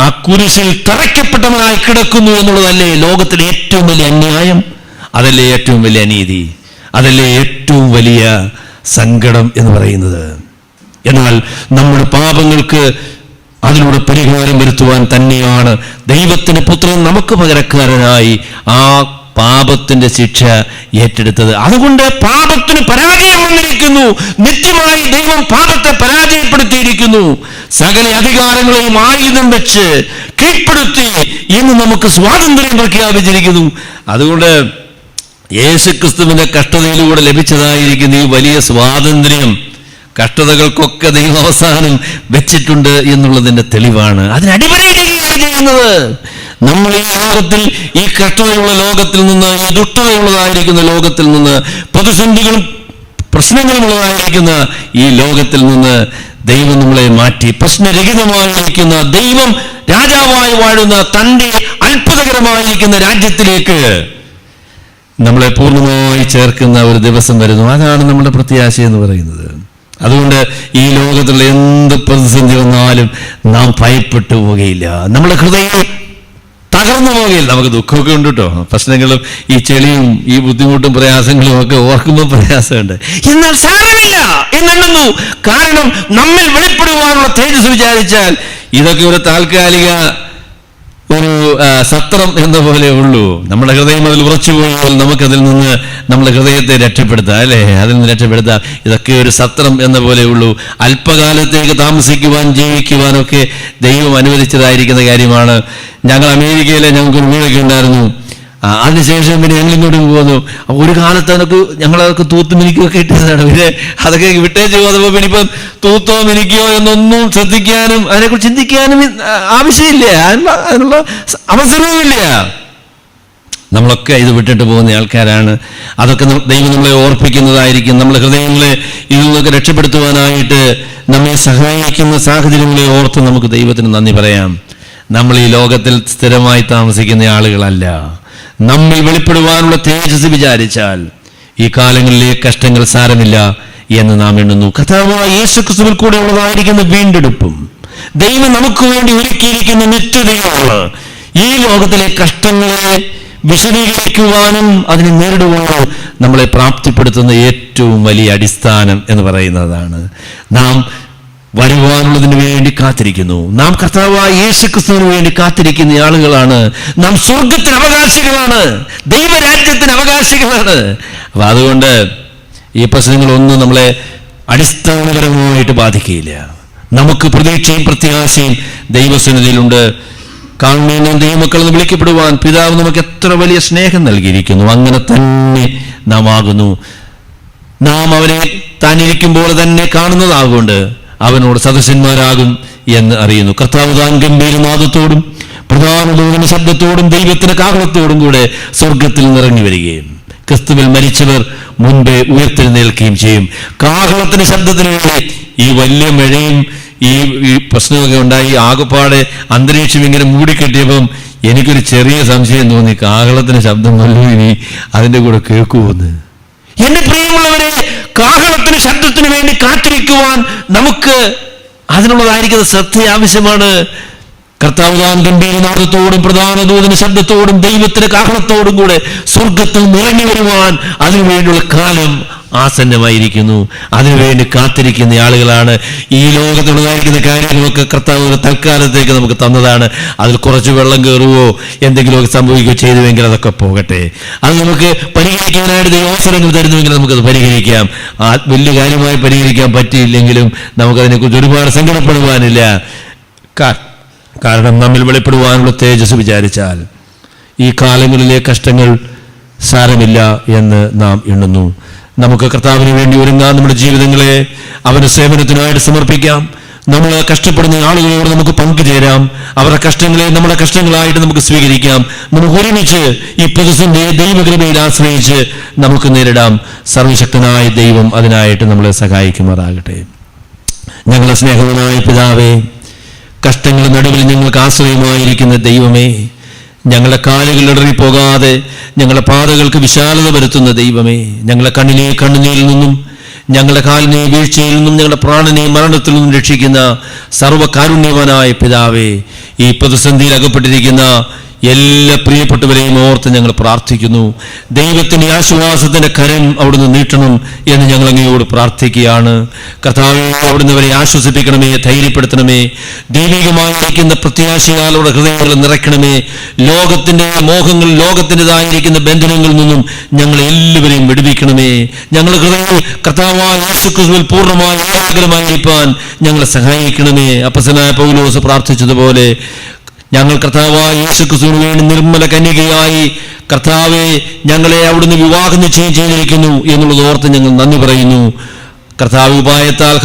ആ കുരിശിൽ തറയ്ക്കപ്പെട്ടവനായി കിടക്കുന്നു എന്നുള്ളതല്ലേ ലോകത്തിലെ ഏറ്റവും വലിയ അന്യായം? അതല്ലേ ഏറ്റവും വലിയ അനീതി? അതല്ലേ ഏറ്റവും വലിയ സങ്കടം എന്ന് പറയുന്നത്? എന്നാൽ നമ്മുടെ പാപങ്ങൾക്ക് അതിലൂടെ പരിഹാരം വരുത്തുവാൻ തന്നെയാണ് ദൈവത്തിന്റെ പുത്രൻ നമുക്ക് പകരക്കാരനായി ആ പാപത്തിന്റെ ശിക്ഷ ഏറ്റെടുത്തത്. അതുകൊണ്ട് പാപത്തിന് പരാജയം വന്നിരിക്കുന്നു. നിത്യമായി ദൈവം പാപത്തെ പരാജയപ്പെടുത്തിയിരിക്കുന്നു. സകല അധികാരങ്ങളെയും ആയുധം വെച്ച് കീഴ്പ്പെടുത്തി ഇന്ന് നമുക്ക് സ്വാതന്ത്ര്യം പ്രഖ്യാപിച്ചിരിക്കുന്നു. അതുകൊണ്ട് യേശുക്രിസ്തുവിന്റെ കഷ്ടതയിലൂടെ ലഭിച്ചതായിരിക്കുന്ന ഈ വലിയ സ്വാതന്ത്ര്യം കഷ്ടതകൾക്കൊക്കെ ദൈവം അവസാനം വെച്ചിട്ടുണ്ട് എന്നുള്ളതിന്റെ തെളിവാണ്. അതിനടിപരിയാണ് ചെയ്യുന്നത്. നമ്മൾ ഈ ലോകത്തിൽ, ഈ കഷ്ടതയുള്ള ലോകത്തിൽ നിന്ന്, ഈ ദുഷ്ടതയുള്ളതായിരിക്കുന്ന ലോകത്തിൽ നിന്ന്, പ്രതിസന്ധികളും പ്രശ്നങ്ങളുമുള്ളതായിരിക്കുന്ന ഈ ലോകത്തിൽ നിന്ന് ദൈവം നമ്മളെ മാറ്റി പ്രശ്നരഹിതമായിരിക്കുന്ന, ദൈവം രാജാവായി വാഴുന്ന തൻ്റെ അത്ഭുതകരമായിരിക്കുന്ന രാജ്യത്തിലേക്ക് നമ്മളെ പൂർണ്ണമായി ചേർക്കുന്ന ഒരു ദിവസം വരുന്നു. അതാണ് നമ്മുടെ പ്രത്യാശ എന്ന് പറയുന്നത്. അതുകൊണ്ട് ഈ ലോകത്തുള്ള എന്ത് പ്രതിസന്ധി വന്നാലും നാം ഭയപ്പെട്ടു പോവുകയില്ല. നമ്മുടെ ഹൃദയം തകർന്നു പോവുകയില്ല. നമുക്ക് ദുഃഖമൊക്കെ ഉണ്ട് കേട്ടോ, പ്രശ്നങ്ങളും ഈ ചെളിയും ഈ ബുദ്ധിമുട്ടും പ്രയാസങ്ങളും ഒക്കെ ഓർക്കുമ്പോൾ പ്രയാസമുണ്ട്. എന്നാൽ സാരമില്ല എന്നെണ്ണുന്നു. കാരണം നമ്മിൽ വെളിപ്പെടുവാനുള്ള തേജസ് വിചാരിച്ചാൽ ഇതൊക്കെ ഒരു താൽക്കാലിക ഒരു സത്രം എന്ന പോലെ ഉള്ളൂ. നമ്മുടെ ഹൃദയം അതിൽ ഉറച്ചു പോയാൽ നമുക്കതിൽ നിന്ന് നമ്മുടെ ഹൃദയത്തെ രക്ഷപ്പെടുത്താം. അല്ലേ? അതിൽ നിന്ന് രക്ഷപ്പെടുത്താം. ഇതൊക്കെ ഒരു സത്രം എന്ന പോലെ ഉള്ളൂ. അല്പകാലത്തേക്ക് താമസിക്കുവാൻ, ജീവിക്കുവാനൊക്കെ ദൈവം അനുവദിച്ചതായിരിക്കുന്ന കാര്യമാണ്. ഞങ്ങൾ അമേരിക്കയിലെ ഞങ്ങൾക്കൊരു വീടൊക്കെ ഉണ്ടായിരുന്നു. അതിനുശേഷം പിന്നെ ഞങ്ങൾ ഇങ്ങോട്ട് പോകുന്നു. ഒരു കാലത്ത് അതൊക്കെ ഞങ്ങളതൊക്കെ തൂത്തും മിനിക്കുകയൊക്കെ ഇട്ടതാണ്. പിന്നെ അതൊക്കെ വിട്ടേച്ച് പോകുമ്പോൾ പിന്നെ ഇപ്പം തൂത്തോ മിനിക്കോ എന്നൊന്നും ശ്രദ്ധിക്കാനും അതിനെക്കുറിച്ച് ചിന്തിക്കാനും ആവശ്യമില്ല, അതിനുള്ള അവസരവുമില്ല. നമ്മളൊക്കെ ഇത് വിട്ടിട്ട് പോകുന്ന ആൾക്കാരാണ്. അതൊക്കെ ദൈവം നമ്മളെ ഓർപ്പിക്കുന്നതായിരിക്കും. നമ്മുടെ ഹൃദയങ്ങളെ ഇതിൽ നിന്നൊക്കെ രക്ഷപ്പെടുത്തുവാനായിട്ട് നമ്മെ സഹായിക്കുന്ന സാഹചര്യങ്ങളെ ഓർത്ത് നമുക്ക് ദൈവത്തിന് നന്ദി പറയാം. നമ്മൾ ഈ ലോകത്തിൽ സ്ഥിരമായി താമസിക്കുന്ന ആളുകളല്ല. നമ്മിൽ വെളിപ്പെടുവാനുള്ള തേജസ് വിചാരിച്ചാൽ ഈ കാലങ്ങളിലെ കഷ്ടങ്ങൾ സാരമില്ല എന്ന് നാം എണ്ണുന്നു. കർത്താവായ യേശുക്രിസ്തുവിൽ കൂടെ ഉള്ളതായിരിക്കുന്ന വീണ്ടെടുപ്പും ദൈവം നമുക്ക് വേണ്ടി ഒരുക്കിയിരിക്കുന്ന നിത്യതയാണ് ഈ ലോകത്തിലെ കഷ്ടങ്ങളെ വിശദീകരിക്കുവാനും അതിനെ നേരിടുവാനും നമ്മളെ പ്രാപ്തിപ്പെടുത്തുന്ന ഏറ്റവും വലിയ അടിസ്ഥാനം എന്ന് പറയുന്നതാണ്. നാം വരുവാനുള്ളതിന് വേണ്ടി കാത്തിരിക്കുന്നു. നാം കർത്താവായ യേശുക്രിസ്തുവിന് വേണ്ടി കാത്തിരിക്കുന്ന ആളുകളാണ്. നാം സ്വർഗത്തിന് അവകാശികളാണ്, ദൈവരാജ്യത്തിന് അവകാശികളാണ്. അപ്പൊ അതുകൊണ്ട് ഈ പ്രശ്നങ്ങളൊന്നും നമ്മളെ അടിസ്ഥാനപരമായിട്ട് ബാധിക്കുകയില്ല. നമുക്ക് പ്രതീക്ഷയും പ്രത്യാശയും ദൈവസന്നിധിയിലുണ്ട്. കാണുന്ന ദൈവമക്കളെന്ന് വിളിക്കപ്പെടുവാൻ പിതാവ് നമുക്ക് എത്ര വലിയ സ്നേഹം നൽകിയിരിക്കുന്നു. അങ്ങനെ തന്നെ നാം ആകുന്നു. നാം അവനെ താനിരിക്കുമ്പോൾ തന്നെ കാണുന്നതാകൊണ്ട് അവനോട് സദസ്യന്മാരാകും എന്ന് അറിയുന്നു. കർത്താവ് താൻ ഗംഭീരനാദത്തോടും പ്രധാന ദൂതന്റെ ശബ്ദത്തോടും ദൈവത്തിന്റെ കാഹളത്തോടും കൂടെ സ്വർഗത്തിൽ നിറങ്ങി വരികയും ക്രിസ്തുവിൽ മരിച്ചവർ മുൻപേ ഉയർത്തെഴുന്നേൽക്കുകയും ചെയ്യും. കാഹളത്തിന്റെ ശബ്ദത്തിന് വേണ്ടി ഈ വലിയ മഴയും ഈ പ്രശ്നമൊക്കെ ഉണ്ടായി ആകപ്പാടെ അന്തരീക്ഷം ഇങ്ങനെ മൂടിക്കെട്ടിയപ്പം എനിക്കൊരു ചെറിയ സംശയം തോന്നി, കാഹളത്തിന്റെ ശബ്ദം വല്ലതും ഇനി അതിൻ്റെ കൂടെ കേൾക്കുമെന്ന്. എന്റെ പ്രിയമുള്ളവരെ, കാഹളത്തിന് ശബ്ദത്തിന് വേണ്ടി കാത്തിരിക്കുവാൻ നമുക്ക് അതിനുള്ളതായിരിക്കുന്ന ശ്രദ്ധ ആവശ്യമാണ്. കർത്താവ് താൻ ഗംഭീരനാദത്തോടും പ്രധാന ദൂതന്റെ ശബ്ദത്തോടും ദൈവത്തിന്റെ കാഹളത്തോടും കൂടെ സ്വർഗത്തിൽ നിറങ്ങി വരുവാൻ അതിനുവേണ്ടിയുള്ള കാലം ആസന്നമായിരിക്കുന്നു. അതിനുവേണ്ടി കാത്തിരിക്കുന്ന ആളുകളാണ്. ഈ ലോകത്തുള്ളതായിരിക്കുന്ന കാര്യങ്ങളൊക്കെ കർത്താവ് ഒരു തൽക്കാലത്തേക്ക് നമുക്ക് തന്നതാണ്. അതിൽ കുറച്ച് വെള്ളം കയറുകയോ എന്തെങ്കിലുമൊക്കെ സംഭവിക്കുകയോ ചെയ്തുവെങ്കിൽ അതൊക്കെ പോകട്ടെ. അത് നമുക്ക് പരിഹരിക്കാനായിട്ട് അവസരങ്ങൾ തരുന്നുവെങ്കിൽ നമുക്കത് പരിഹരിക്കാം. വലിയ കാര്യമായി പരിഹരിക്കാൻ പറ്റിയില്ലെങ്കിലും നമുക്കതിനെക്കുറിച്ച് ഒരുപാട് സങ്കടപ്പെടുവാനില്ല. കാരണം നമ്മിൽ വെളിപ്പെടുവാനുള്ള തേജസ് വിചാരിച്ചാൽ ഈ കാലങ്ങളിലെ കഷ്ടങ്ങൾ സാരമില്ല എന്ന് നാം എണ്ണുന്നു. നമുക്ക് കർത്താവിന് വേണ്ടി ഒരുങ്ങാൻ നമ്മുടെ ജീവിതങ്ങളെ അവന്റെ സേവനത്തിനായിട്ട് സമർപ്പിക്കാം. നമ്മൾ കഷ്ടപ്പെടുന്ന ആളുകളോട് നമുക്ക് പങ്കുചേരാം. അവരുടെ കഷ്ടങ്ങളെ നമ്മുടെ കഷ്ടങ്ങളായിട്ട് നമുക്ക് സ്വീകരിക്കാം. നമുക്ക് ഒരുമിച്ച് ഈ പ്രതിസന്ധിയെ ദൈവകൃപയിൽ ആശ്രയിച്ച് നമുക്ക് നേരിടാം. സർവശക്തനായ ദൈവം അതിനായിട്ട് നമ്മളെ സഹായിക്കുമാറാകട്ടെ. ഞങ്ങളുടെ സ്നേഹവനായ പിതാവേ, കഷ്ടങ്ങളുടെ നടുവിൽ ഞങ്ങൾക്ക് ആശ്രയമായിരിക്കുന്ന ദൈവമേ, ഞങ്ങളുടെ കാലുകൾ ഇടറിപ്പോകാതെ ഞങ്ങളുടെ പാതകൾക്ക് വിശാലത വരുത്തുന്ന ദൈവമേ, ഞങ്ങളുടെ കണ്ണിനെ കണ്ണുനീരിൽ നിന്നും ഞങ്ങളുടെ കാലിനെ വീഴ്ചയിൽ നിന്നും ഞങ്ങളുടെ പ്രാണനെ മരണത്തിൽ നിന്നും രക്ഷിക്കുന്ന സർവ്വകാരുണ്യവാനായ പിതാവേ, ഈ പ്രതിസന്ധിയിൽ അകപ്പെട്ടിരിക്കുന്ന എല്ലാ പ്രിയപ്പെട്ടവരെയും ഓർത്ത് ഞങ്ങൾ പ്രാർത്ഥിക്കുന്നു. ദൈവത്തിന്റെ ആശ്വാസത്തിന്റെ കരം അവിടുന്ന് നീട്ടണം എന്ന് ഞങ്ങൾ അങ്ങയോട് പ്രാർത്ഥിക്കുകയാണ്. കർത്താവേ, അവിടുന്ന് അവരെ ആശ്വസിപ്പിക്കണമേ, ധൈര്യപ്പെടുത്തണമേ. ദൈവികമായിരിക്കുന്ന പ്രത്യാശയാൽ അവരുടെ ഹൃദയങ്ങൾ നിറയ്ക്കണമേ. ലോകത്തിന്റെ മോഹങ്ങൾ, ലോകത്തിൻ്റെതായിരിക്കുന്ന ബന്ധനങ്ങളിൽ നിന്നും ഞങ്ങൾ എല്ലാവരെയും വിടുവിക്കണമേ. ഞങ്ങളുടെ ഹൃദയം കർത്താവായ യേശുക്രിസ്തുവിൽ പൂർണ്ണമായി ഏകാഗ്രമായിരിക്കാൻ ഞങ്ങളെ സഹായിക്കണമേ. അപ്പോസ്തലനായ പൗലോസ് പ്രാർത്ഥിച്ചതുപോലെ ഞങ്ങൾ കർത്താവായ യേശുക്രിസ്തുവിന് വേണ്ടി നിർമ്മല കന്യകയായി കർത്താവെ ഞങ്ങളെ അവിടുന്ന് വിവാഹം നിശ്ചയം ചെയ്തിരിക്കുന്നു എന്നുള്ളത് ഓർത്ത് ഞങ്ങൾ നന്ദി പറയുന്നു. കർത്താവ് ഉപായത്താൽ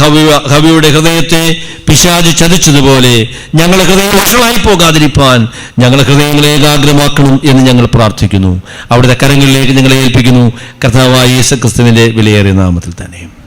ഹവ്വയുടെ ഹൃദയത്തെ പിശാച് ചതിച്ചതുപോലെ ഞങ്ങളുടെ ഹൃദയം വഷളായി പോകാതിരിപ്പാൻ ഞങ്ങളുടെ ഹൃദയങ്ങളെ ഏകാഗ്രമാക്കണം എന്ന് ഞങ്ങൾ പ്രാർത്ഥിക്കുന്നു. അവിടുത്തെ കരങ്ങളിലേക്ക് ഞങ്ങളെ ഏൽപ്പിക്കുന്നു. കർത്താവായ യേശുക്രിസ്തുവിന്റെ വിലയേറിയ നാമത്തിൽ തന്നെ.